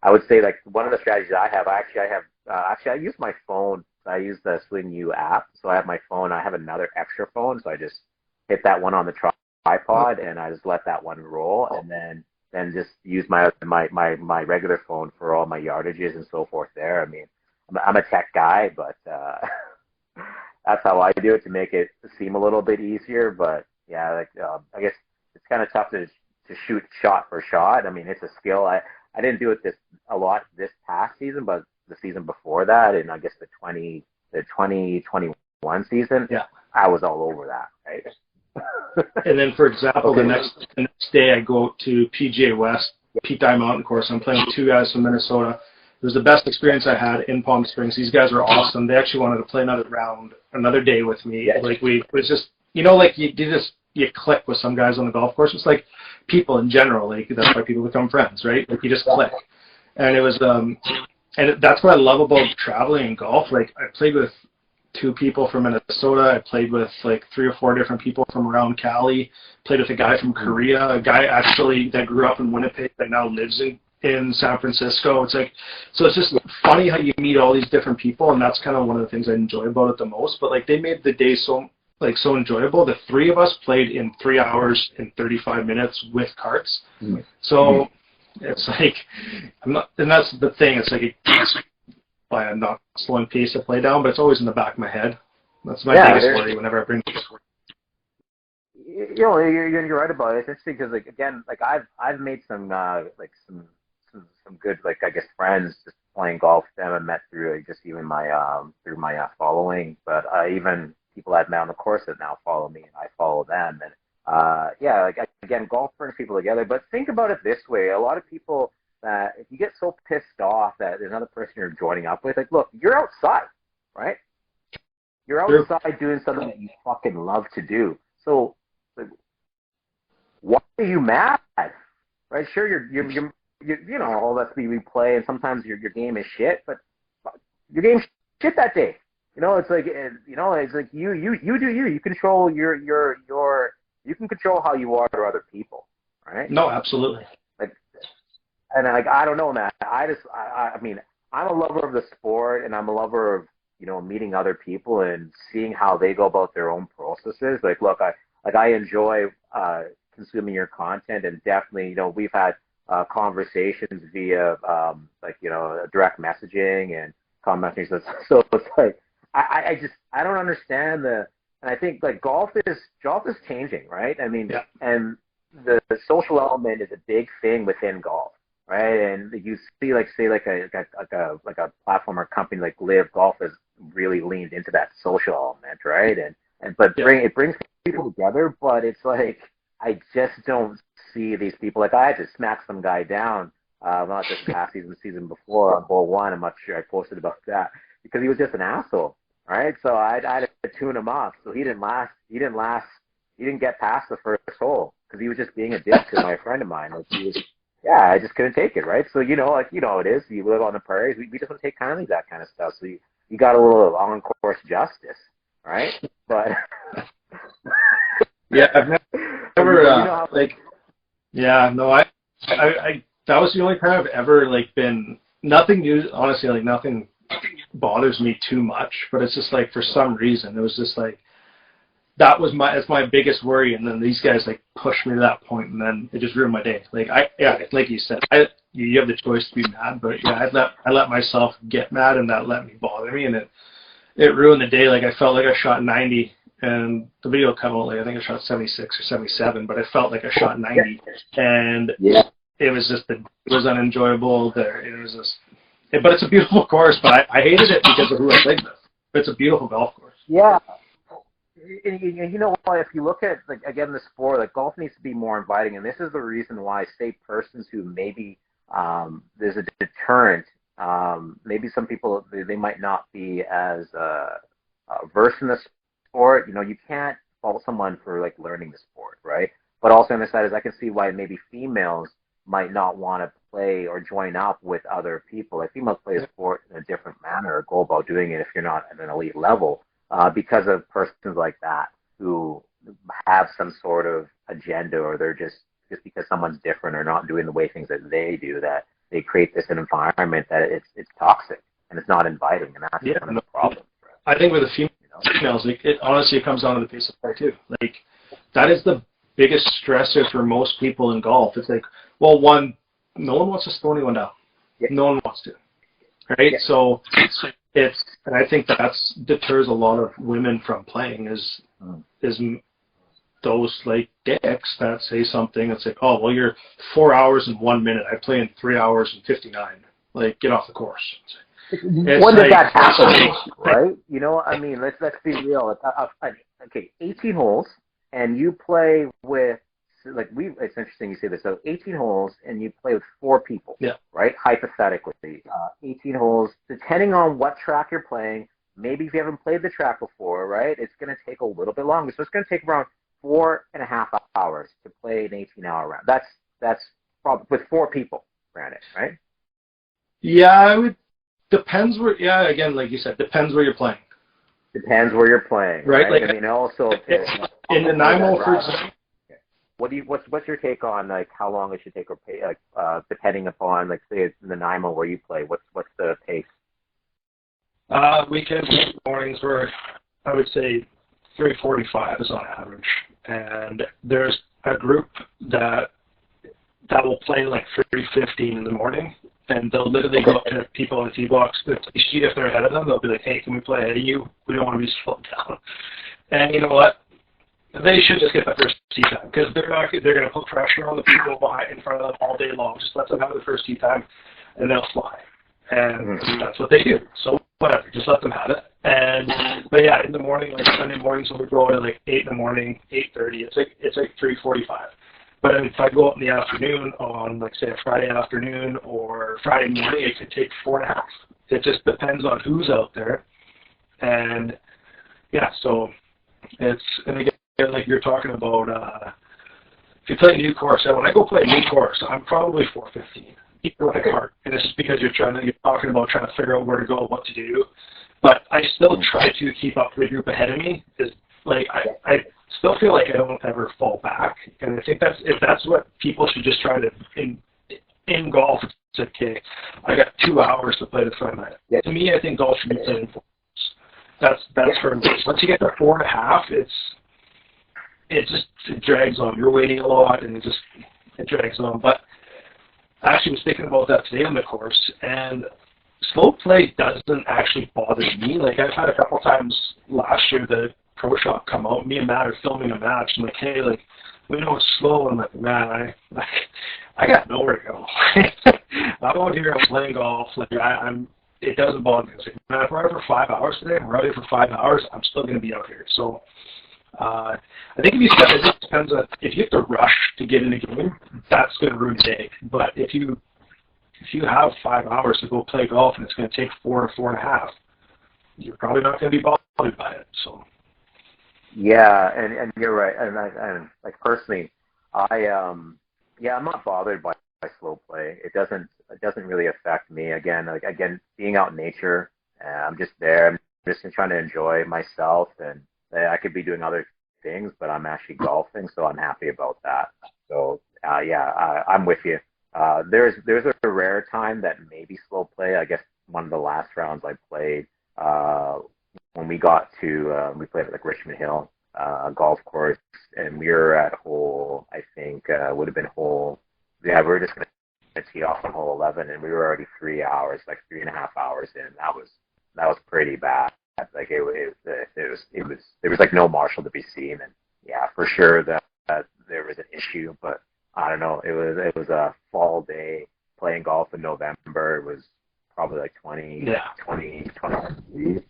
I would say like one of the strategies I have. I use my phone. I use the Slingn U app, so I have my phone. I have another extra phone, so I just hit that one on the tripod, and I just let that one roll, and then just use my regular phone for all my yardages and so forth. There, I mean, I'm a tech guy, but that's how I do it to make it seem a little bit easier. But yeah, like I guess it's kind of tough to shoot shot for shot. I mean, it's a skill. I didn't do it a lot this past season, but the season before that, and I guess the 2021 season, yeah, I was all over that, right? And then, for example, okay. the next day I go to PGA West, Pete Dye Mountain Course. I'm playing with 2 guys from Minnesota. It was the best experience I had in Palm Springs. These guys are awesome. They actually wanted to play another round, another day with me. Yeah. Like it was just, like you click with some guys on the golf course. It's like people in general. Like that's why people become friends, right? Like you just click. And it was, and that's what I love about traveling in golf. Like I played with 2 people from Minnesota. I played with like 3 or 4 different people from around Cali. Played with a guy from Korea, a guy actually that grew up in Winnipeg that now lives in San Francisco. It's like, so it's just funny how you meet all these different people, and that's kind of one of the things I enjoy about it the most. But like they made the day so enjoyable. The 3 of us played in 3 hours and 35 minutes with carts. Mm-hmm. So it's like and that's the thing. It's like I'm not slowing pace to play down, but it's always in the back of my head. That's my biggest worry whenever I bring this work. You're right about it. It's interesting because, like, again, like I've made some good, like, I guess, friends just playing golf. Them I met through just even my following, but even people I've met on the course that now follow me and I follow them. And again, golf brings people together. But think about it this way: a lot of people. If you get so pissed off that there's another person you're joining up with, like, look, you're outside, right? You're outside doing something that you fucking love to do. So, like, why are you mad? Right? Sure, you're all that's we play, and sometimes your game is shit, but your game's shit that day. It's like you do you. You control you can control how you are to other people, right? No, absolutely. And I don't know, man. I mean, I'm a lover of the sport, and I'm a lover of meeting other people and seeing how they go about their own processes. Like, look, I enjoy consuming your content, and definitely, we've had conversations via direct messaging and commenting. So it's like I don't understand and I think like golf is changing, right? I mean, and the social element is a big thing within golf. Right, and you see, like, say, like a platform or company like Live Golf has really leaned into that social element, right? It brings people together, but it's like I just don't see these people. Like I had to smack some guy down, not just last season before on hole 1. I'm not sure I posted about that because he was just an asshole, right? So I had to tune him off, so he didn't get past the first hole because he was just being a dick to my friend of mine. Like he was. Yeah, I just couldn't take it, right? So, how it is. You live on the prairies. We just don't take kindly to that kind of stuff. So you got a little on-course justice, right? But yeah, I've never that was the only time I've ever been. Nothing new, honestly. Like nothing bothers me too much, but it's just like for some reason it was just like. That's my biggest worry, and then these guys pushed me to that point, and then it just ruined my day. Like you said, you have the choice to be mad, but I let myself get mad, and that let me bother me, and it ruined the day. Like I felt like I shot 90 and the video come out like I think I shot 76 or 77, but I felt like I shot 90, and it was just it was unenjoyable. It was just, but it's a beautiful course. But I hated it because of who I played with. But it's a beautiful golf course. Yeah. And you know what? If you look at like again the sport, like golf needs to be more inviting, and this is the reason why, say, persons who maybe there's a deterrent. Maybe some people they might not be as versed in the sport. You know, you can't fault someone for like learning the sport, right? But also on the side is I can see why maybe females might not want to play or join up with other people. Like females play a sport in a different manner or go about doing it if you're not at an elite level. Because of persons like that who have some sort of agenda, or they're just because someone's different or not doing the way things that they do, that they create this environment that it's toxic and it's not inviting, and that's kind of the problem. I think with the females, like, it honestly comes down to the pace of play too. Like that is the biggest stressor for most people in golf. It's like, well, one, no one wants to slow anyone down. Yeah. No one wants to, right? Yeah. So and I think that's deters a lot of women from playing is those like dicks that say something. It's like, oh, well, you're 4 hours and 1 minute. I play in 3 hours and 59. Like, get off the course. When did that happen? Right? You know, I mean, let's be real. Okay, 18 holes, and you play with like it's interesting you say this. So 18 holes, and you play with 4 people. Yeah. Right? Hypothetically, 18 holes. Depending on what track you're playing, maybe if you haven't played the track before, right, it's going to take a little bit longer. So it's going to take around 4.5 hours to play an 18-hour round. That's probably with 4 people, granted, right? Yeah, it would depends where. Yeah, again, like you said, depends where you're playing. Depends where you're playing, right? Like, I mean, also in the 9 hole, for example. What's your take on like how long it should take, or pay, like depending upon like say in the 9 hole where you play, what's the pace? Weekends mornings were, I would say, 3:45 is on average, and there's a group that will play like 3:15 in the morning, and they'll literally go up to people on the tee box. If they're ahead of them, they'll be like, "Hey, can we play ahead of you? We don't want to be slowed down." And you know what? They should just get the first tee time, because they're going to put pressure on the people behind in front of them all day long. Just let them have the first tee time, and they'll fly. And that's what they do. So whatever, just let them have it. But yeah, in the morning, like Sunday mornings, when we're going at like 8 in the morning, 8:30, it's like 3:45. But if I go out in the afternoon on, like, say, a Friday afternoon or Friday morning, it could take 4.5. It just depends on who's out there. And yeah, so and again, like you're talking about, if you play a new course, when I go play a new course, I'm probably 4:15. Either way, hard. And it's just because you're talking about trying to figure out where to go, what to do. But I still try to keep up with the group ahead of me. Is like I still feel like I don't ever fall back. And I think that's what people should just try to in golf. It's okay. I got 2 hours to play the front line. Yeah. To me, I think golf should be played in 4 hours. That's for me. Once you get to 4.5, it drags on. You're waiting a lot, and it drags on. But I actually was thinking about that today on the course, and slow play doesn't actually bother me. Like, I've had a couple times last year the pro shop come out. Me and Matt are filming a match. I'm like, hey, like, we know it's slow. I'm like, man, I got nowhere to go. I'm out here, I'm playing golf. Like, it doesn't bother me. Like, man, if we're out for 5 hours today, we're out here for 5 hours, I'm still going to be out here. So I think it just depends on if you have to rush to get in a game, that's going to ruin the day. But if you have 5 hours to go play golf and it's going to take 4 to 4.5, you're probably not going to be bothered by it. So. Yeah, and you're right. And like personally, I'm not bothered by slow play. It doesn't really affect me. Again, being out in nature, I'm just there. I'm just trying to enjoy myself, and I could be doing other things, but I'm actually golfing, so I'm happy about that. So I'm with you. There's a rare time that maybe slow play. I guess one of the last rounds I played when we got to we played at like Richmond Hill golf course, and we were at hole, I think would have been hole. Yeah, we were just going to tee off on hole 11, and we were already 3 hours, like 3.5 hours in. That was pretty bad. Like there was like no marshal to be seen, and yeah, for sure that there was an issue. But I don't know. It was a fall day playing golf in November. It was probably like 20 degrees.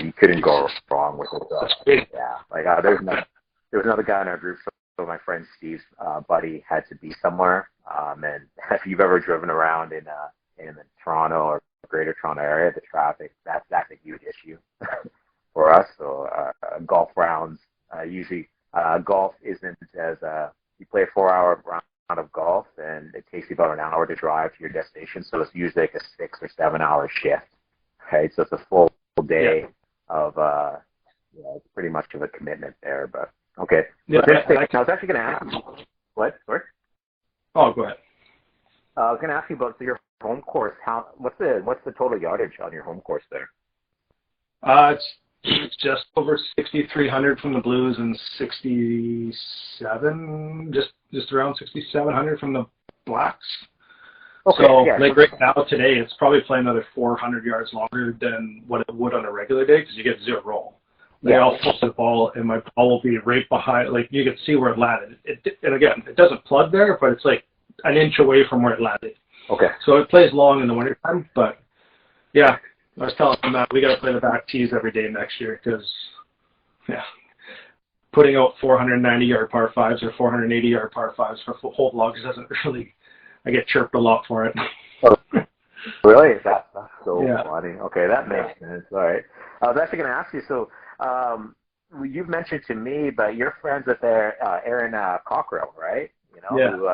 You couldn't go wrong with it. So, yeah, like there was another guy in our group. So my friend Steve's buddy had to be somewhere. And if you've ever driven around in the Toronto or Greater Toronto area, the traffic that's a huge issue for us. So golf rounds usually golf isn't as you play a 4-hour round of golf and it takes you about an hour to drive to your destination. So it's usually like a 6 or 7 hour shift, right? So it's a full day of it's pretty much of a commitment there. But okay, yeah, I was actually going to ask you what? Sorry? Oh, go ahead. I was going to ask you about your home course. What's the total yardage on your home course there? It's just over 6,300 from the blues and just around 6,700 from the blacks. Okay, so yeah. like right now today, it's probably playing another 400 yards longer than what it would on a regular day because you get zero roll. Like I'll flip the ball and my ball will be right behind. Like you can see where it landed. And again, it doesn't plug there, but it's like an inch away from where it landed. Okay. So it plays long in the wintertime, but yeah, I was telling them that we got to play the back tees every day next year because, putting out 490-yard par fives or 480-yard par fives for whole logs doesn't really. I get chirped a lot for it. Oh, really? That's so funny. Okay, that makes sense. All right. I was actually going to ask you. So, you've mentioned to me, but you're friends with Aaron Cockerill, right? You know, who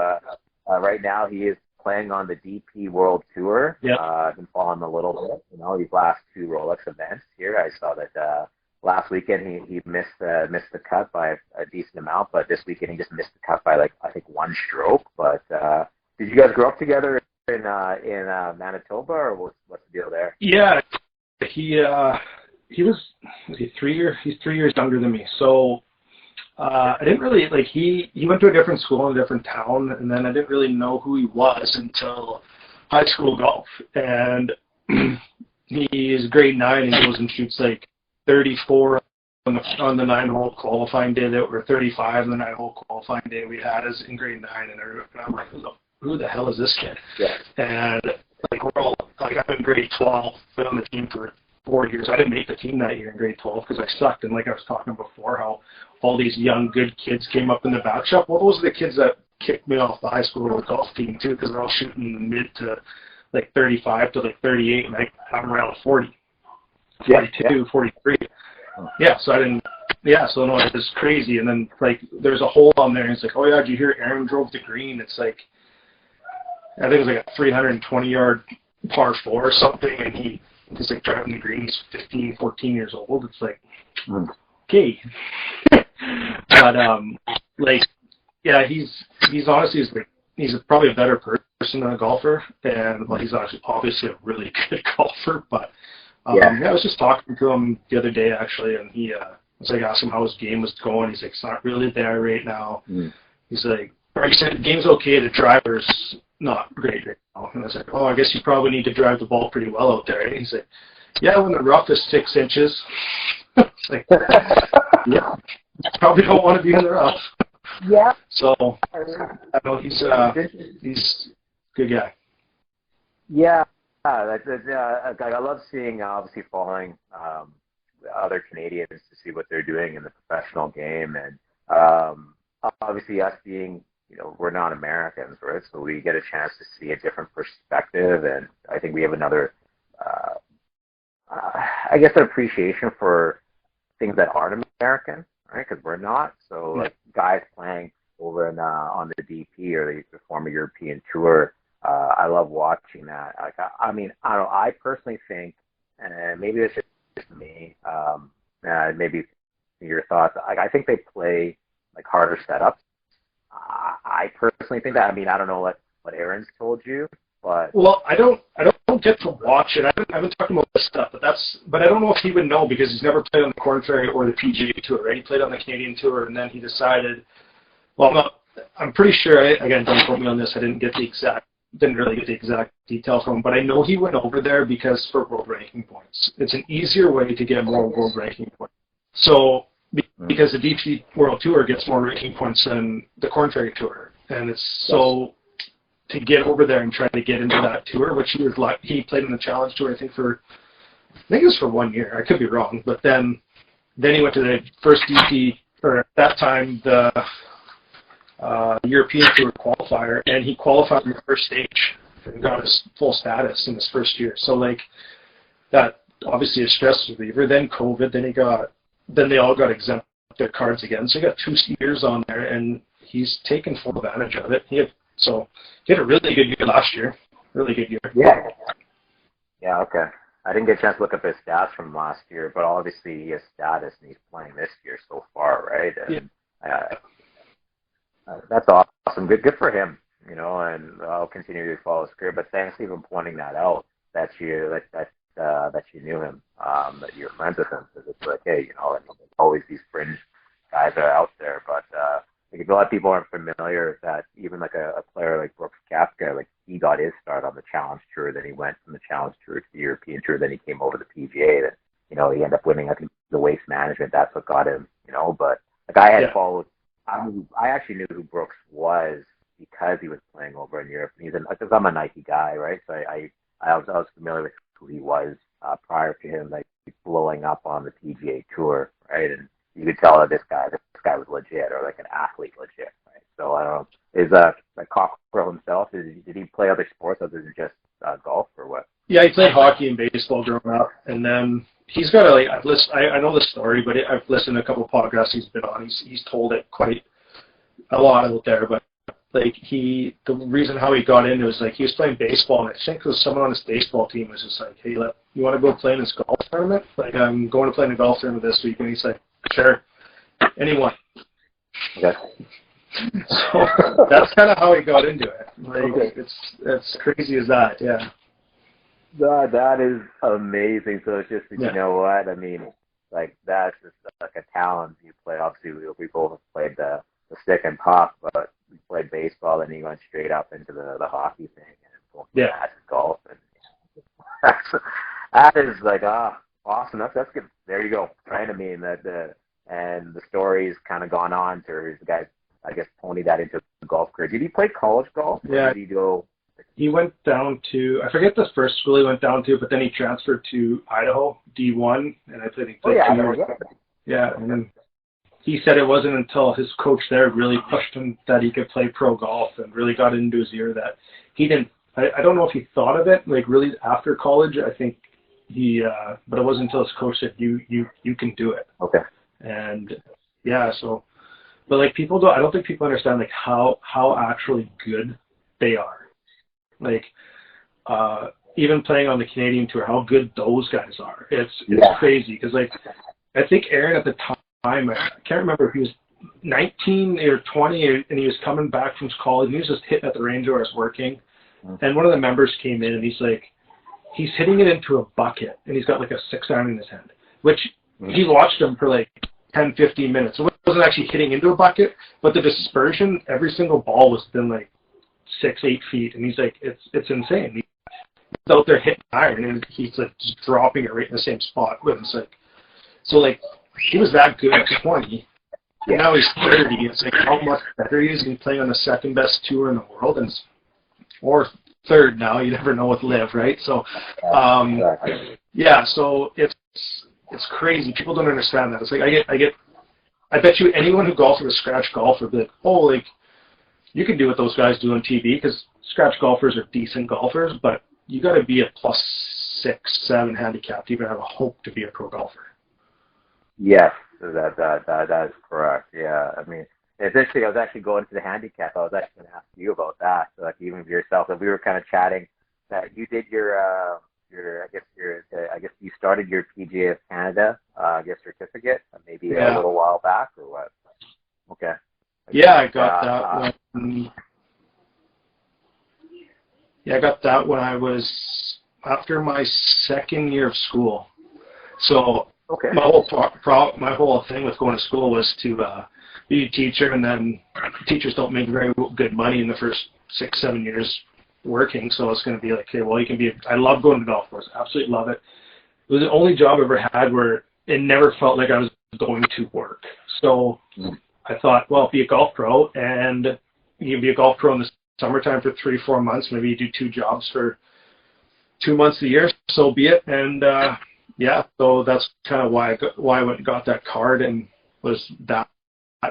right now he is playing on the DP World Tour. I've been following a little bit. You know, these last 2 Rolex events here. I saw that last weekend he missed the cut by a decent amount, but this weekend he just missed the cut by like I think 1 stroke. But did you guys grow up together in Manitoba, or what's the deal there? Yeah, he's 3 years younger than me. So I didn't really he went to a different school in a different town, and then I didn't really know who he was until high school golf. And he's grade 9 and goes and shoots like 34 on the 9-hole qualifying day that were 35 on the 9-hole qualifying day we had as in grade 9, and I'm like, who the hell is this kid? Yeah. And we're all I'm in grade 12, been on the team for 4 years. I didn't make the team that year in grade 12 because I sucked. And like I was talking before, how all these young, good kids came up in the back shop. Well, those are the kids that kicked me off the high school golf team too, because they're all shooting mid to like 35 to like 38, and I'm around 40, 42, 43. Yeah, so I didn't. Yeah, so no, it was crazy. And then like there's a hole on there, and it's like, oh yeah, did you hear Aaron drove the green? It's like I think it was like a 320-yard par 4 or something, and he's like driving the green. He's 15, 14 years old. It's like, okay. But he's honestly he's probably a better person than a golfer, and he's obviously a really good golfer. But I was just talking to him the other day actually, and he was like asking him how his game was going. He's like, it's not really there right now. He's like, or he said the game's okay, the driver's not great right now. And I was like, oh, I guess you probably need to drive the ball pretty well out there. And he's like, yeah, when the rough is 6 inches. It's like, yeah, probably don't want to be in the rough. Yeah. So I know he's a good guy. Yeah, I love seeing, obviously following other Canadians to see what they're doing in the professional game, and obviously us being, we're not Americans, right? So we get a chance to see a different perspective, and I think we have another, I guess, an appreciation for things that aren't American, right? Because we're not. So like guys playing over on the DP or the former European Tour, I love watching that. Like, I mean, I don't know. I personally think, and maybe it's just me, maybe your thoughts. I think they play like harder setups. I personally think that. I mean, I don't know what Aaron's told you, but I don't get to watch it. I've been talking about this stuff, but I don't know if he would know because he's never played on the Corn Ferry or the PGA Tour. Right? He played on the Canadian Tour, and then he decided. Well, I'm pretty sure. Again, don't quote me on this. I didn't get the exact didn't really get the exact detail from him, but I know he went over there because for world ranking points. It's an easier way to get more world ranking points. So because the DP World Tour gets more ranking points than the Korn Ferry Tour, and it's so to get over there and try to get into that tour, which he played in the Challenge Tour, I think it was for 1 year. I could be wrong, but then he went to the first DP, or at that time the European Tour qualifier, and he qualified in the first stage and got his full status in his first year. So like that, obviously a stress reliever. Then COVID, then they all got exempt their cards again. So he got 2 years on there, and he's taken full advantage of it. He had a really good year last year. Really good year. Yeah. Yeah. Okay. I didn't get a chance to look up his stats from last year, but obviously he has status and he's playing this year so far, right? And, that's awesome. Good for him, you know. And I'll continue to follow his career. But thanks for even pointing that out, that you knew him, that you're friends with him. Because it's like, hey, you know, and there's always these fringe guys that are out there. But like, a lot of people aren't familiar that even like a player like Brooks Koepka, like he got his start on the Challenge Tour, then he went from the Challenge Tour to the European Tour, then he came over to the PGA. Then, you know, he ended up winning, I think, the Waste Management. That's what got him, you know. But like I had followed. I actually knew who Brooks was because he was playing over in Europe. Because I'm a Nike guy, right? So I was familiar with who he was prior to him, like blowing up on the PGA Tour, right? And you could tell that this guy was legit, or like an athlete legit, right? So I don't know. Is like Cockerill himself? Did he play other sports other than just golf, or what? Yeah, he played hockey and baseball growing up, and then he's got I know the story, but I've listened to a couple of podcasts he's been on. He's told it quite a lot out there, but like the reason how he got into it was like he was playing baseball, and I think it was someone on his baseball team was just like, hey, you want to go play in this golf tournament? Like, I'm going to play in a golf tournament this week, and he's like, sure, anyone. Okay. So that's kind of how he got into it. Like, it's crazy as that, yeah. That is amazing. So it's just, you know what? I mean, like, that's just like a talent you play. Obviously, we both have played the stick and puck, but we played baseball, and he went straight up into the hockey thing and that's golf. And that is like, awesome. That's good. There you go. Right? I mean, and the story's kind of gone on to the guy, I guess, pony that into the golf career. Did he play college golf? Yeah. Or did he go? He went down to, I forget the first school he went down to, but then he transferred to Idaho, D1, and I think he played 2 years. Yeah, and then he said it wasn't until his coach there really pushed him that he could play pro golf and really got into his ear that he didn't, I don't know if he thought of it, like really after college, I think but it wasn't until his coach said, you can do it. Okay. And yeah, so, but like I don't think people understand like how actually good they are. Like, even playing on the Canadian Tour, how good those guys are. It's crazy because, like, I think Aaron at the time, I can't remember if he was 19 or 20, and he was coming back from college, and he was just hitting at the range where I was working. And one of the members came in, and he's like, he's hitting it into a bucket, and he's got like a 6-iron in his hand, which he watched him for like 10, 15 minutes. So it wasn't actually hitting into a bucket, but the dispersion, every single ball was within like 6-8 feet, and he's like, it's insane. He's out there hitting iron, and he's like just dropping it right in the same spot. It's like, so like he was that good at 20, and now he's 30. It's like how much better he is. He's playing on the second best tour in the world, or third now. You never know with Liv, right? So, So it's crazy. People don't understand that. It's like I bet you anyone who golfs with a scratch golfer would be like, oh, like, you can do what those guys do on TV, because scratch golfers are decent golfers, but you got to be a +6, 7 handicap to even have a hope to be a pro golfer. Yes, that is correct. Yeah, I mean, it's interesting. I was actually going to the handicap. I was actually going to ask you about that. So, like, even for yourself, and we were kind of chatting that you did I guess you started your PGA of Canada, certificate, maybe a little while back, or what? Okay. Yeah, I got that when I was after my second year of school. So my whole thing with going to school was to be a teacher, and then teachers don't make very good money in the first 6-7 years working, so it's going to be like, okay, well, you can be. I love going to the golf course, absolutely love it. It was the only job I ever had where it never felt like I was going to work. So I thought, well, be a golf pro, and you can be a golf pro in the summertime for 3-4 months. Maybe you do 2 jobs for 2 months a year, so be it. And yeah, so that's kind of why I went and got that card, and was that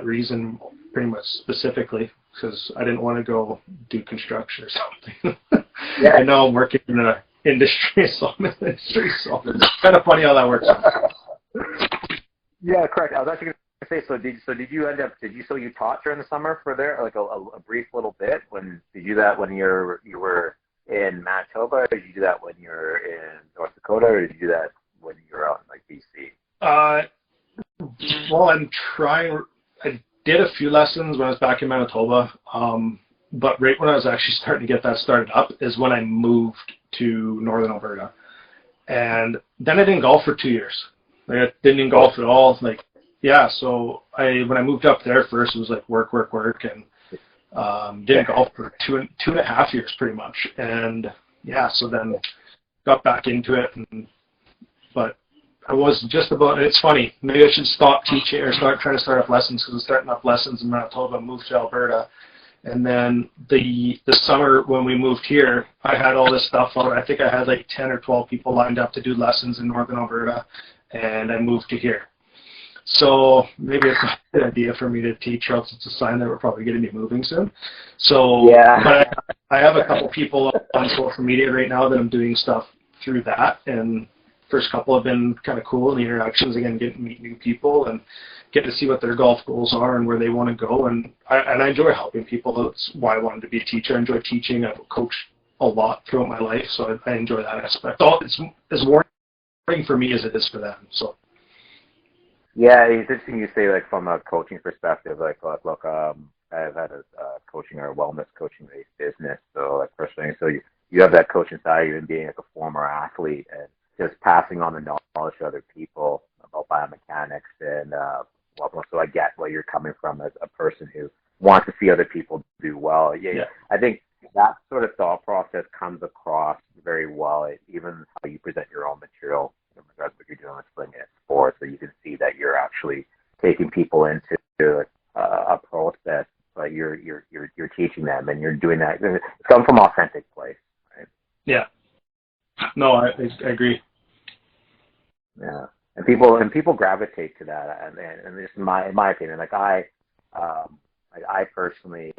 reason pretty much specifically, because I didn't want to go do construction or something. Yeah. I know I'm working in an industry, so it's kind of funny how that works. Yeah, correct. I was actually going to say, did you end up, you taught during the summer for there, like a brief little bit? Did you do that when you were in Manitoba, or did you do that when you were in North Dakota, or did you do that when you were out in like BC? Well, I did a few lessons when I was back in Manitoba, but right when I was actually starting to get that started up is when I moved to Northern Alberta. And then I didn't golf for 2 years. Like, I didn't even golf at all. Like, yeah, so when I moved up there first, it was like work, and didn't golf for 2.5 years pretty much. And yeah, so then got back into it, but I was just about, it's funny, maybe I should stop teaching or start up lessons, because I was starting up lessons in Manitoba, moved to Alberta. And then the summer when we moved here, I had all this stuff on. I think I had like 10 or 12 people lined up to do lessons in Northern Alberta, and I moved to here. So maybe it's not a good idea for me to teach, or else it's a sign that we're probably going to be moving soon. So yeah. But I have a couple people on social media right now that I'm doing stuff through that, and first couple have been kind of cool, and the interactions, again, getting to meet new people and get to see what their golf goals are and where they want to go. And I enjoy helping people. That's why I wanted to be a teacher. I enjoy teaching. I've coached a lot throughout my life, so I enjoy that aspect. It's as rewarding for me as it is for them. So. Yeah, it's interesting you say, like, from a coaching perspective, like, look, I've had a coaching or a wellness coaching-based business. So, like, first thing, so you have that coaching side, even being like a former athlete, and just passing on the knowledge to other people about biomechanics and so I get where you're coming from as a person who wants to see other people do well. Yeah. I think that sort of thought process comes across very well, even how you present your own material in regards to what you're doing with Slingn and Fore, so you can see that you're actually taking people into a process, but you're teaching them, and you're doing that. It's coming from an authentic place, right? Yeah. No, I agree. Yeah. And people gravitate to that, and this is in my opinion. Like I personally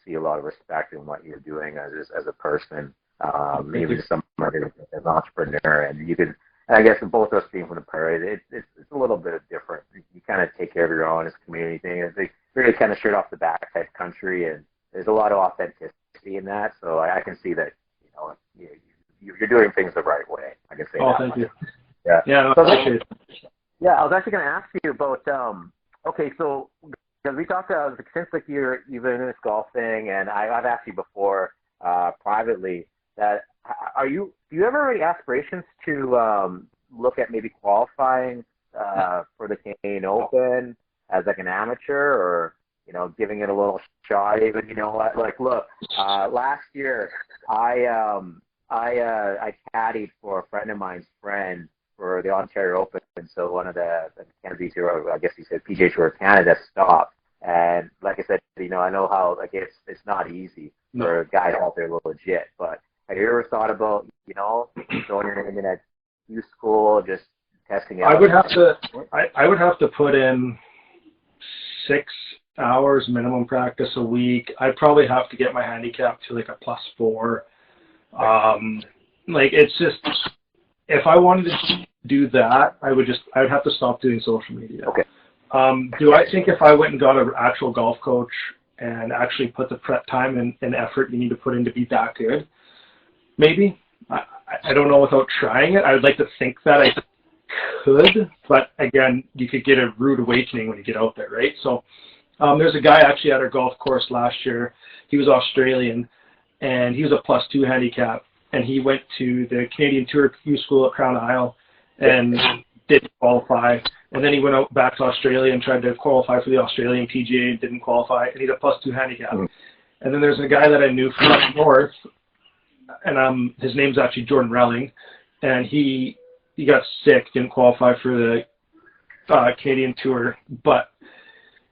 see a lot of respect in what you're doing as a person, even somebody as an entrepreneur. And you can, and I guess both of us being from the prairies, it's a little bit different. You kind of take care of your own as a community thing. It's like really kind of straight off the back type country, and there's a lot of authenticity in that. So I can see that you're doing things the right way. I can say that. Oh, thank you. Yeah. Yeah. So I was actually going to ask you about. Okay, so because we talked about since like you've been in this golf thing, and I've asked you before privately that do you ever have any aspirations to look at maybe qualifying for the Canadian Open as like an amateur, or giving it a little shot? Even like look, last year I caddied for a friend of mine's friend for the Ontario Open, so one of the Canadians who, I guess he said PGA Tour of Canada, stopped. And like I said, I know how it's not easy for guys out there legit. But have you ever thought about throwing your name in at youth school, just testing out? I would have to put in 6 hours minimum practice a week. I'd probably have to get my handicap to like a +4. Like, it's just, if I wanted to do that, I would have to stop doing social media. Okay. Do I think if I went and got an actual golf coach and actually put the prep time and effort you need to put in to be that good? Maybe. I don't know without trying it. I would like to think that I could, but again, you could get a rude awakening when you get out there, right? So there's a guy actually at our golf course last year. He was Australian, and he was a +2 handicap, and he went to the Canadian Tour Youth School at Crown Isle and didn't qualify. And then he went out back to Australia and tried to qualify for the Australian PGA and didn't qualify, and he's a +2 handicap. And then there's a guy that I knew from up north, and his name's actually Jordan Relling, and he got sick, didn't qualify for the Canadian Tour, but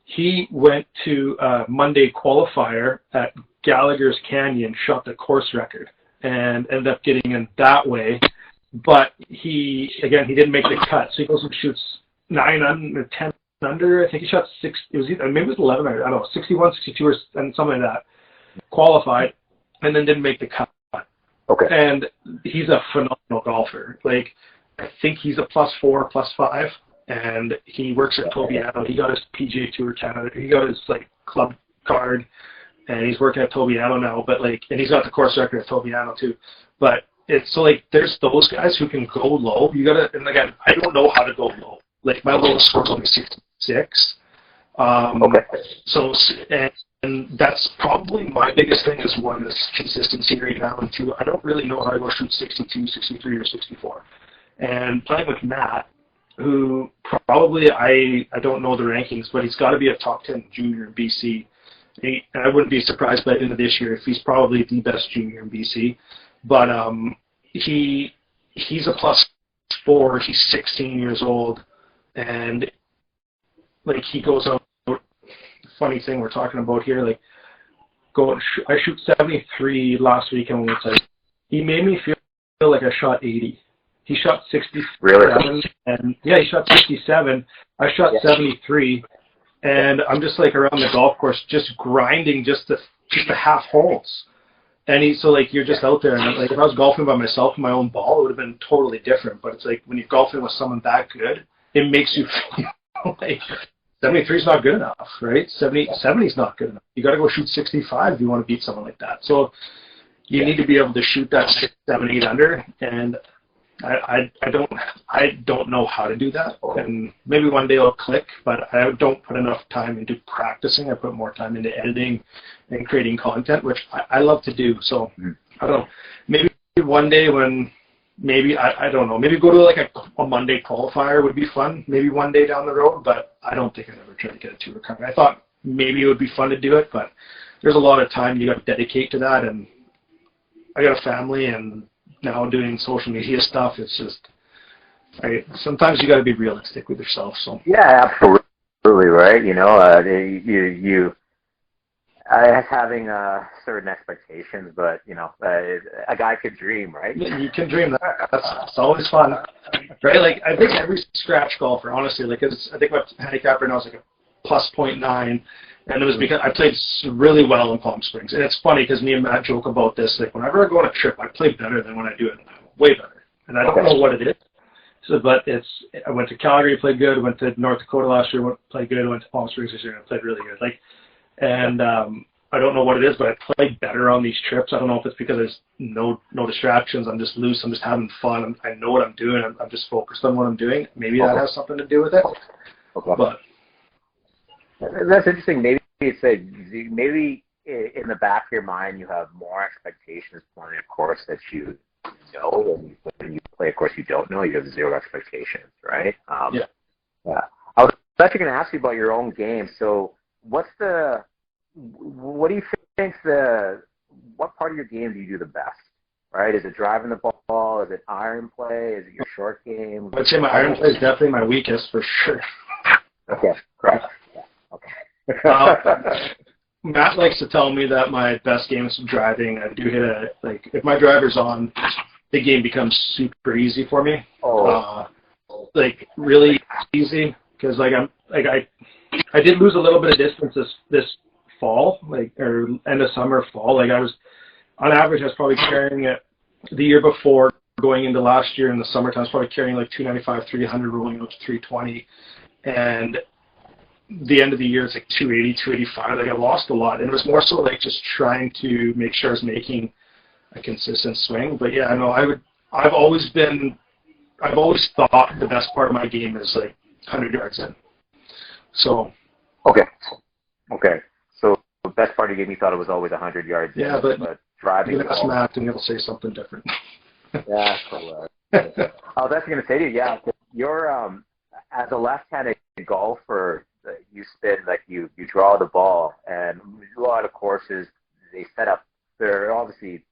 he went to Monday qualifier at Gallagher's Canyon, shot the course record, and ended up getting in that way. But he didn't make the cut, so he goes and shoots 9 under, 10 under. I think he shot 6. It was maybe it was 11 under. I don't know, 61, 62, or and something like that. Qualified, and then didn't make the cut. Okay. And he's a phenomenal golfer. Like, I think he's a +4, +5, and he works at Tobiano. He got his PGA Tour Canada. He got his club card, and he's working at Tobiano now. But and he's got the course record at Tobiano too. But it's so there's those guys who can go low. You gotta, and again, I don't know how to go low. My lowest score is only 66. Okay. So and that's probably my biggest thing is one is consistency right now, and two, I don't really know how to go shoot 62, 63, or 64. And playing with Matt, who probably I don't know the rankings, but he's got to be a top 10 junior in BC. And I wouldn't be surprised by the end of this year if he's probably the best junior in BC. But he's a +4. He's 16 years old, and he goes out. Funny thing we're talking about here, I shoot 73 last weekend when he made me feel like I shot 80. He shot 67. Really? And yeah, he shot 67. I shot 73, and I'm just around the golf course, just grinding just the half holes. And you're just out there, and if I was golfing by myself in my own ball, it would have been totally different. But it's when you're golfing with someone that good, it makes you feel 73 is not good enough, right? 70 is not good enough. You got to go shoot 65 if you want to beat someone like that. So you need to be able to shoot that 6, 7, 8 under, and I don't know how to do that. And maybe one day it'll click, but I don't put enough time into practicing. I put more time into editing and creating content, which I love to do. So I don't know. Maybe one day when I don't know. Maybe go to a Monday qualifier would be fun. Maybe one day down the road, but I don't think I'd ever try to get a tour card. I thought maybe it would be fun to do it, but there's a lot of time you got to dedicate to that, and I got a family, and now doing social media stuff. It's just sometimes you got to be realistic with yourself. So yeah, absolutely right. Having certain expectations, but a guy could dream, right? You can dream that. That's always fun, right? I think every scratch golfer, honestly, I think my handicap right now is a +0.9, and it was because I played really well in Palm Springs. And it's funny because me and Matt joke about this. Whenever I go on a trip, I play better than when I do it now, way better. And I don't know what it is. So, but I went to Calgary, played good. Went to North Dakota last year, played good. Went to Palm Springs this year, and played really good. And I don't know what it is, but I play better on these trips. I don't know if it's because there's no distractions. I'm just loose. I'm just having fun. I know what I'm doing. I'm just focused on what I'm doing. Maybe that has something to do with it. Okay. But that's interesting. Maybe maybe in the back of your mind you have more expectations playing a course that you know, and when you play a course you don't know, you have zero expectations, right? Yeah. I was actually going to ask you about your own game. So what do you think what part of your game do you do the best, right? Is it driving the ball? Is it iron play? Is it your short game? I'd say my iron play is definitely my weakest for sure. Okay, correct. Yeah. Okay. Matt likes to tell me that my best game is driving. I do hit if my driver's on, the game becomes super easy for me. Really easy, because I did lose a little bit of distance this fall, or end of summer, fall. I was, on average, I was probably carrying it the year before, going into last year in the summertime. I was probably carrying 295, 300, rolling out to 320, and the end of the year it's 280, 285. I lost a lot, and it was more so just trying to make sure I was making a consistent swing. But yeah, no, I've always thought the best part of my game is 100 yards in. So okay. So the best part of the game, you thought it was always 100 yards. Yeah, but driving. You ask Matt, and he'll say something different. Yeah, correct. I was actually going to say to you, you're as a left-handed golfer, you spin you draw the ball, and a lot of courses they set up. They're obviously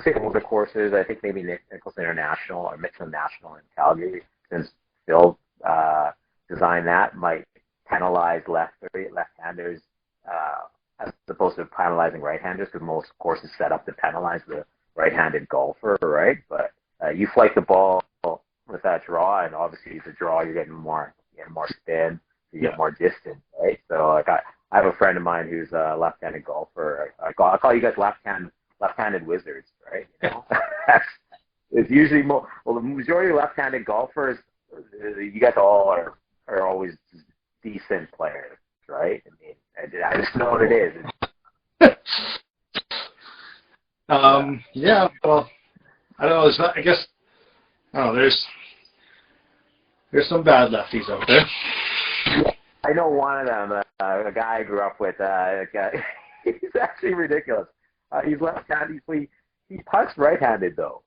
say older courses. I think maybe Nichols International or Mitchell National in Calgary, since Phil designed that, might penalize left-handers as opposed to penalizing right-handers, because most courses set up to penalize the right-handed golfer, right? But you flight the ball with that draw, and obviously the draw you're getting more spin, you get more distance, right? So like I have a friend of mine who's a left-handed golfer. I call you guys left-handed wizards, right? You know? It's usually the majority of left-handed golfers, you guys all are always decent players, right? I mean, I just know what it is. Yeah, well, I don't know. There's not, I guess, I don't know. There's some bad lefties out there. I know one of them, a guy I grew up with. He's actually ridiculous. He's left-handed. He putts right-handed though.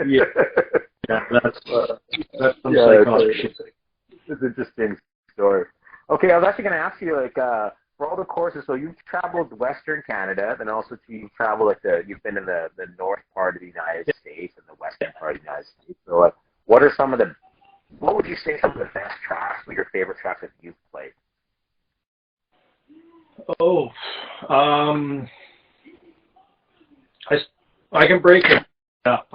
Yeah, that's some psychology. It's an interesting story. Okay, I was actually going to ask you, like, for all the courses, so you've traveled Western Canada, then also you've traveled, you've been in the north part of the United States and the western part of the United States. So, what would you say some of the best tracks, or your favorite tracks that you've played? Oh, I can break it up.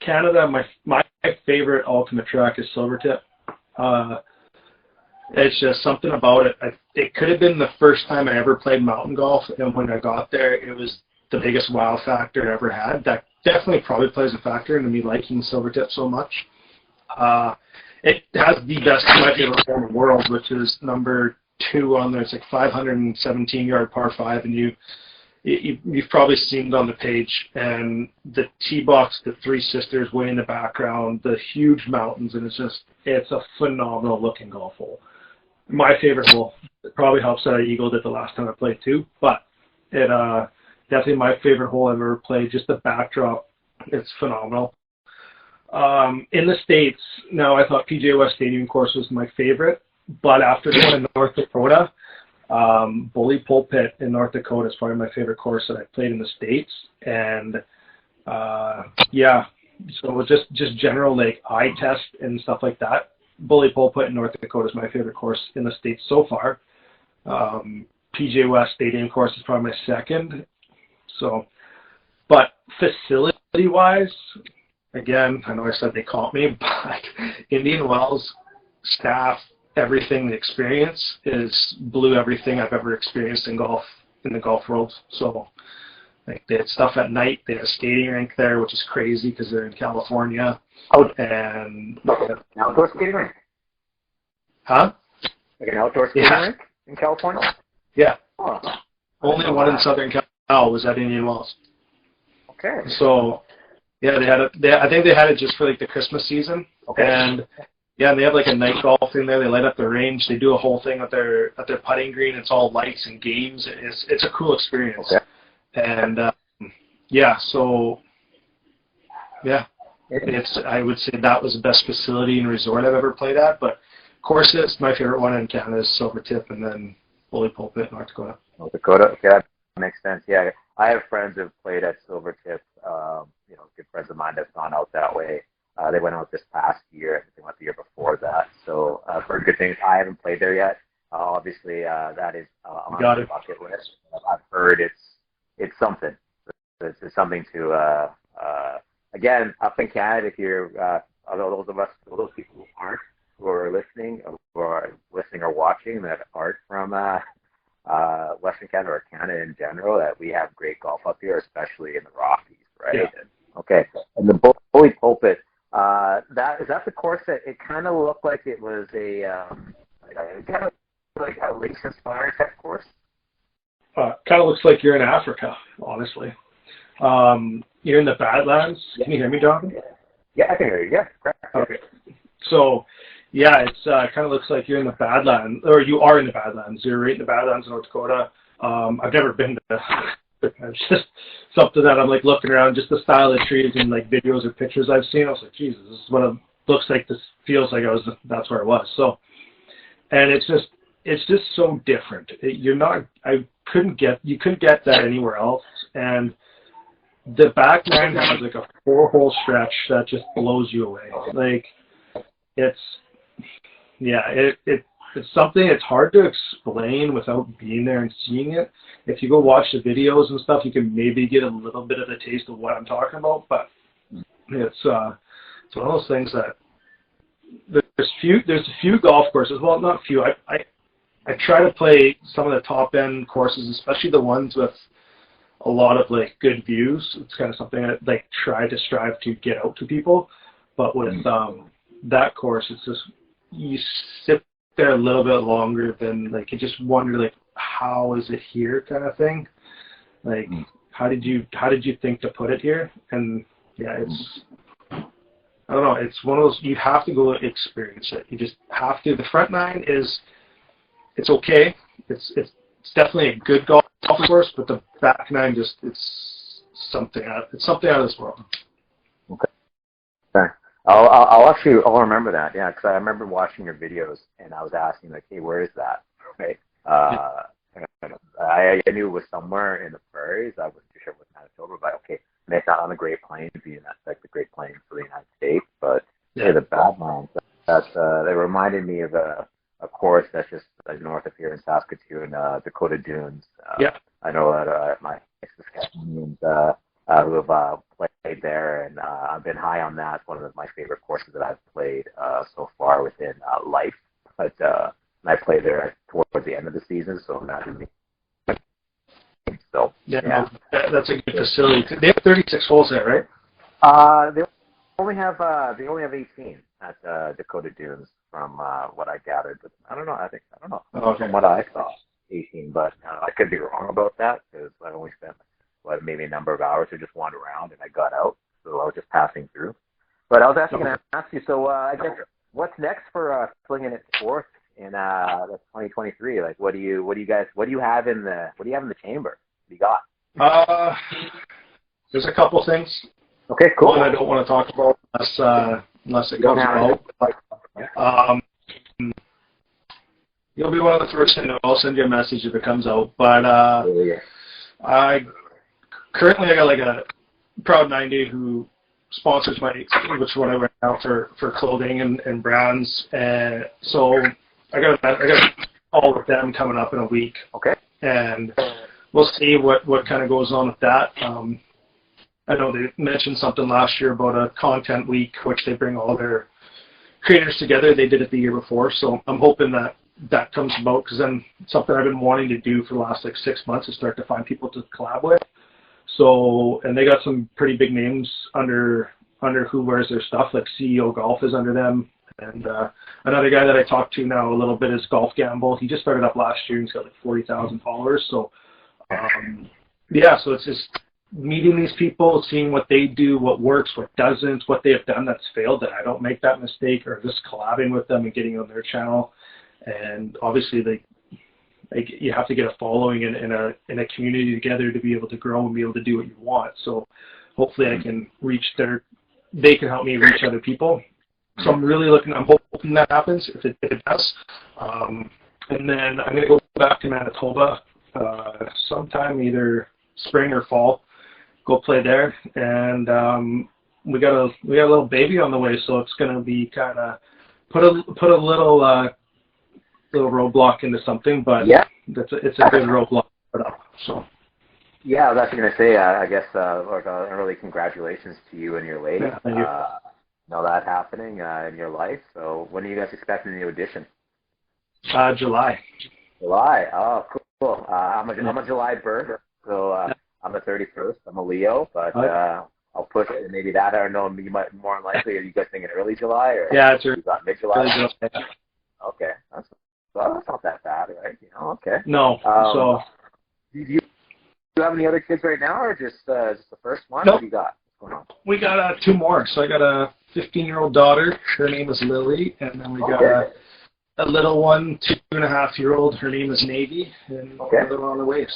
Canada, my favorite ultimate track is Silvertip. It's just something about it. It could have been the first time I ever played mountain golf, and when I got there, it was the biggest wow factor I ever had. That definitely probably plays a factor into me liking Silvertip so much. It has the best, my favorite hole in the world, which is number 2 on there. It's like 517-yard par 5, and you've probably seen it on the page. And the tee box, the Three Sisters way in the background, the huge mountains, and it's a phenomenal looking golf hole. My favorite hole. It probably helps that I eagled it the last time I played too, but it definitely my favorite hole I've ever played. Just the backdrop, it's phenomenal. In the States, now I thought PGA West Stadium course was my favorite, but after going to North Dakota, Bully Pulpit in North Dakota is probably my favorite course that I played in the States. And yeah, so just general like eye test and stuff like that. Bully Pulpit in North Dakota is my favorite course in the States so far. PGA West Stadium course is probably my second. So, but facility-wise, again, I know I said they caught me, but Indian Wells staff, everything, the experience blew everything I've ever experienced in the golf world. So, like, they had stuff at night. They had a skating rink there, which is crazy because they're in California. And an outdoor skating rink? Huh? Like an outdoor skating rink in California? Yeah. Oh, only one in Southern Cal was at Indian Wells. Okay. So, yeah, they had it. I think they had it just for like the Christmas season. Okay. And yeah, they have like a night golf thing there. They light up the range. They do a whole thing at their putting green. It's all lights and games. It's a cool experience. Okay. And yeah, so yeah, I would say that was the best facility and resort I've ever played at. But courses, my favorite one in Canada is Silvertip, and then Bully Pulpit, North Dakota. North Dakota. Okay, that makes sense. Yeah, I have friends who've played at Silvertip. Good friends of mine that's gone out that way. They went out this past year. I think they went the year before that. So I've heard good things. I haven't played there yet. Obviously, that is on the bucket list. I've heard it's something. It's something to again, up in Canada. If you're those people who are listening or watching that aren't from Western Canada or Canada in general, that we have great golf up here, especially in the Rockies, right? Yeah. Okay, and the Bully Pulpit. That is that the course that it kind of looked like it was kind of like a Lakes Inspired type course. Kind of looks like you're in Africa, honestly. You're in the Badlands. Yeah. Can you hear me, Jonathan? Yeah, I can hear you. Yeah, correct. Okay. So, yeah, it's kind of looks like you're in the Badlands, or you are in the Badlands. You're right in the Badlands, North Dakota. I've never been to. It's just something that I'm like looking around, just the style of trees and like videos or pictures I've seen. I was like, Jesus, this is what it looks like. This feels like that's where I was. So, and it's just so different. You couldn't get that anywhere else. And the back nine has like a 4-hole stretch that just blows you away. Like it's something it's hard to explain without being there and seeing it. If you go watch the videos and stuff, you can maybe get a little bit of a taste of what I'm talking about. But it's one of those things that there's a few golf courses. Well, not few. I try to play some of the top end courses, especially the ones with a lot of like good views. It's kind of something I like try to strive to get out to people. But with that course, it's just you sit there a little bit longer than like you just wonder like how is it here kind of thing. Like how did you think to put it here? And yeah, it's I don't know. It's one of those you have to go experience it. You just have to. The front nine it's okay. It's definitely a good golf course, but the back nine it's something out of this world. Okay. I'll remember that. Yeah, because I remember watching your videos and I was asking like, hey, where is that? Right. I knew it was somewhere in the prairies. I wasn't too sure it was Manitoba, but okay, and it's not on the Great Plains, being that's like the Great Plains for the United States. But the Badlands, they reminded me of a course that's just north of here in Saskatoon, Dakota Dunes. I know that my Saskatchewan who have played there, and I've been high on that. It's one of my favorite courses that I've played so far within life. But I played there towards the end of the season, so that would be so. Yeah, that's a good facility. They have 36 holes there, right? They only have 18 at Dakota Dunes, from what I gathered. But I don't know. From what I saw, 18. But I could be wrong about that because I only spent maybe a number of hours to just wander around, and I got out, so I was just passing through. But I was actually going to ask you. So I guess what's next for Slinging It Forth in 2023? Like, what do you have in the chamber? What do you got? There's a couple things. Okay, cool. One I don't want to talk about unless it comes out. You'll be one of the first to know. I'll send you a message if it comes out. But I got like a Proud 90 who sponsors which one I went out for clothing and brands. So I got all with them coming up in a week. Okay. And we'll see what kind of goes on with that. I know they mentioned something last year about a content week, which they bring all their creators together. They did it the year before, so I'm hoping that comes about, because then something I've been wanting to do for the last 6 months is start to find people to collab with. So, and they got some pretty big names under who wears their stuff, like CEO Golf is under them. And another guy that I talked to now a little bit is Golf Gamble. He just started up last year and he's got like 40,000 followers. So, so it's just meeting these people, seeing what they do, what works, what doesn't, what they have done that's failed, that I don't make that mistake, or just collabing with them and getting on their channel. And obviously, you have to get a following in a community together to be able to grow and be able to do what you want. So hopefully I can they can help me reach other people. So I'm hoping that happens if it does. And then I'm going to go back to Manitoba sometime either spring or fall, go play there. And we got a little baby on the way, so it's going to be kind of put a little roadblock into something, but it's a good roadblock to put up. So. Yeah, I was actually going to say, I guess, early congratulations to you and your lady. Yeah, thank you. Know that happening in your life. So when are you guys expecting the new edition? July. July. Oh, cool. I'm a July birth, so I'm the 31st. I'm a Leo, but I'll push it. Maybe that, I don't know. You might more likely. Are you guys thinking early July, or it's you got mid-July? Okay, that's not that bad, right? Okay. No. So. Do you have any other kids right now, or just the first one? Nope. What do you got? What's going on? We got 2 more. So I got a 15-year-old daughter. Her name is Lily, and then we got a little one, 2.5-year-old. Her name is Navy, and another one on the way.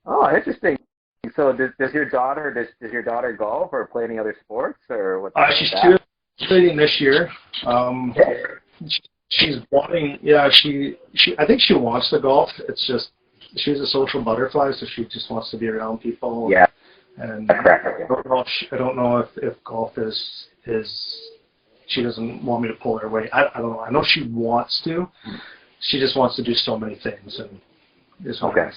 Oh, interesting. So does your daughter golf or play any other sports, or what? She's cheerleading this year. She's wanting. Yeah, she. I think she wants to golf. It's just she's a social butterfly, so she just wants to be around people. Yeah. And I don't know if golf is she doesn't want me to pull her away. I don't know. I know she wants to. She just wants to do so many things, and is okay.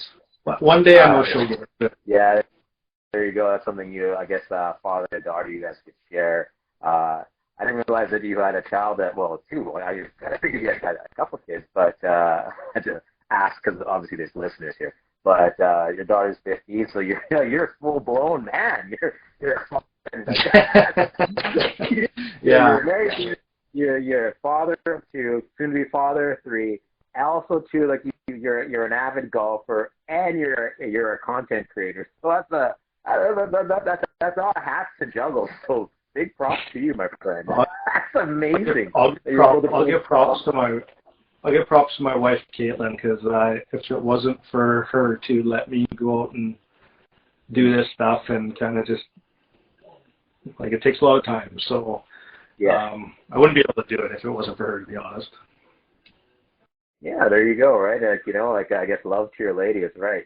But one day I know she'll get it. Yeah, there you go. That's something I guess, father and daughter, you guys could share. I didn't realize that you had a child two. I figured you guys had a couple kids, but I had to ask because obviously there's listeners here. But your daughter's 15, so you're a full blown man. You're a You're married. You're a father of 2, soon to be father of 3. Also, too, like you're an avid golfer and you're a content creator. So that's all hats to juggle. So big props to you, my friend. That's amazing. I'll give props to my wife, Caitlin, because if it wasn't for her to let me go out and do this stuff and kind of just, like, it takes a lot of time. So I wouldn't be able to do it if it wasn't for her, to be honest. Yeah, there you go, right? I guess love to your lady is right.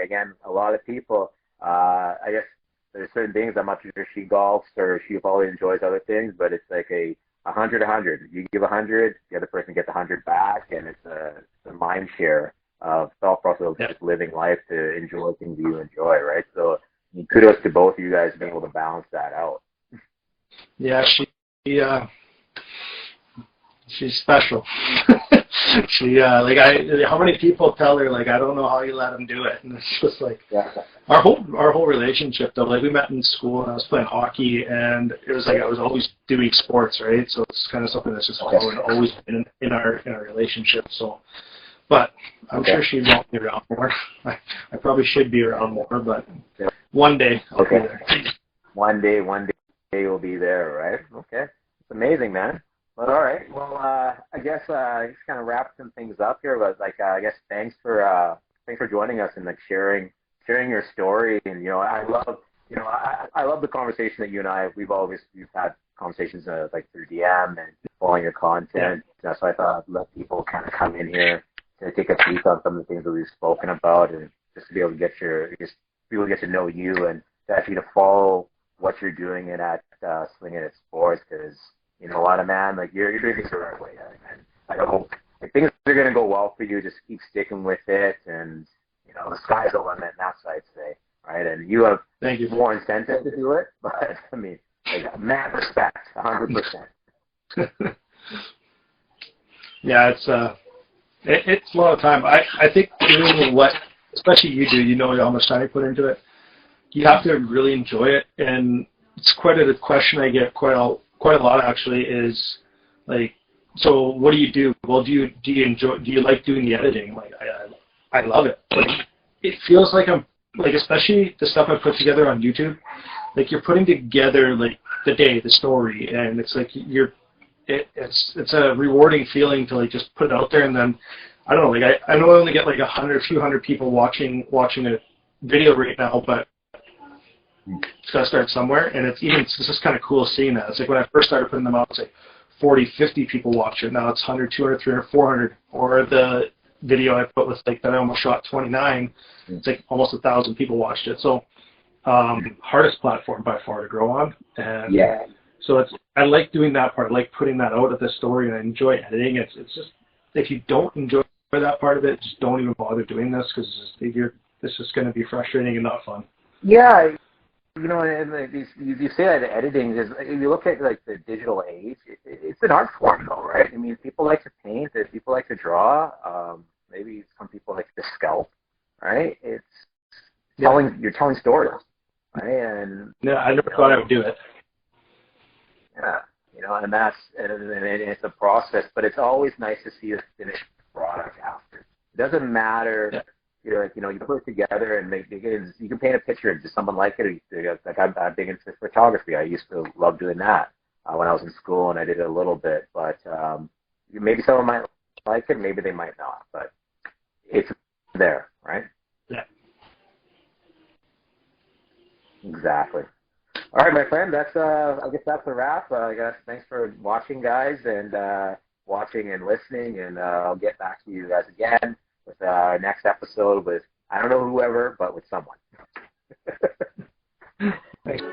Again, a lot of people, I guess there's certain things, I'm not sure she golfs or she probably enjoys other things, but it's like a 100. You give 100, the other person gets 100 back, and it's a mind share of thought process of just living life to enjoy things you enjoy, right? So kudos to both of you guys being able to balance that out. Yeah, she's special. How many people tell her, like, I don't know how you let him do it, and it's just like our whole relationship though. Like, we met in school and I was playing hockey, and it was like I was always doing sports, right? So it's kind of something that's just always been in our relationship. So, but I'm sure she'd want me around more. I probably should be around more, but one day I'll be there. One day you'll be there, right? Okay, it's amazing, man. But all right, well, I guess just kind of wrap some things up here. But I guess thanks for joining us and sharing your story. And I love the conversation that you and we've had conversations through DM and following your content. So I thought I'd let people kind of come in here to take a peek on some of the things that we've spoken about, and just to be able to get to know you and actually to follow what you're doing at Slingn It Sports, because. What, man, you're doing things the right way. And I hope things are going to go well for you. Just keep sticking with it, and the sky's the limit. That's what I'd say, right? And you have more incentive to do it, but I mean, mad respect, 100%. Yeah, it's a lot of time. I think doing what, especially you do, how much time you put into it. You have to really enjoy it, and it's quite a question I get quite a lot actually is like, so what do you do? Well, do you like doing the editing? Like, I love it. Like, it feels like I'm like, especially the stuff I put together on YouTube, like you're putting together like the story, and it's like it's a rewarding feeling to like just put it out there, and then I don't know, like I know I only get like a few hundred people watching a video right now, but it's got to start somewhere, and it's just kind of cool seeing that. It's like when I first started putting them out, it's like 40, 50 people watch it. Now it's 100, 200, 300, 400. Or the video I put was like that I almost shot 29. It's like almost 1,000 people watched it. So hardest platform by far to grow on. And so I like doing that part. I like putting that out of the story, and I enjoy editing. It's just, if you don't enjoy that part of it, just don't even bother doing this, because this is going to be frustrating and not fun. Yeah. And you say that editing is, if you look at like the digital age, it's an art form though, right? I mean, people like to paint, people like to draw, maybe some people like to sculpt, right? It's you're telling stories, right? And I never thought I would do it. Yeah, and it's a process, but it's always nice to see the finished product after. It doesn't matter. Yeah. You put it together, and you can paint a picture, and does someone like it? Like I'm big into photography. I used to love doing that when I was in school, and I did it a little bit. But maybe someone might like it, maybe they might not. But it's there, right? Yeah. Exactly. All right, my friend. That's I guess that's a wrap. I guess thanks for watching, guys, and watching and listening, and I'll get back to you guys again with our next episode with, I don't know whoever, but with someone. Thanks.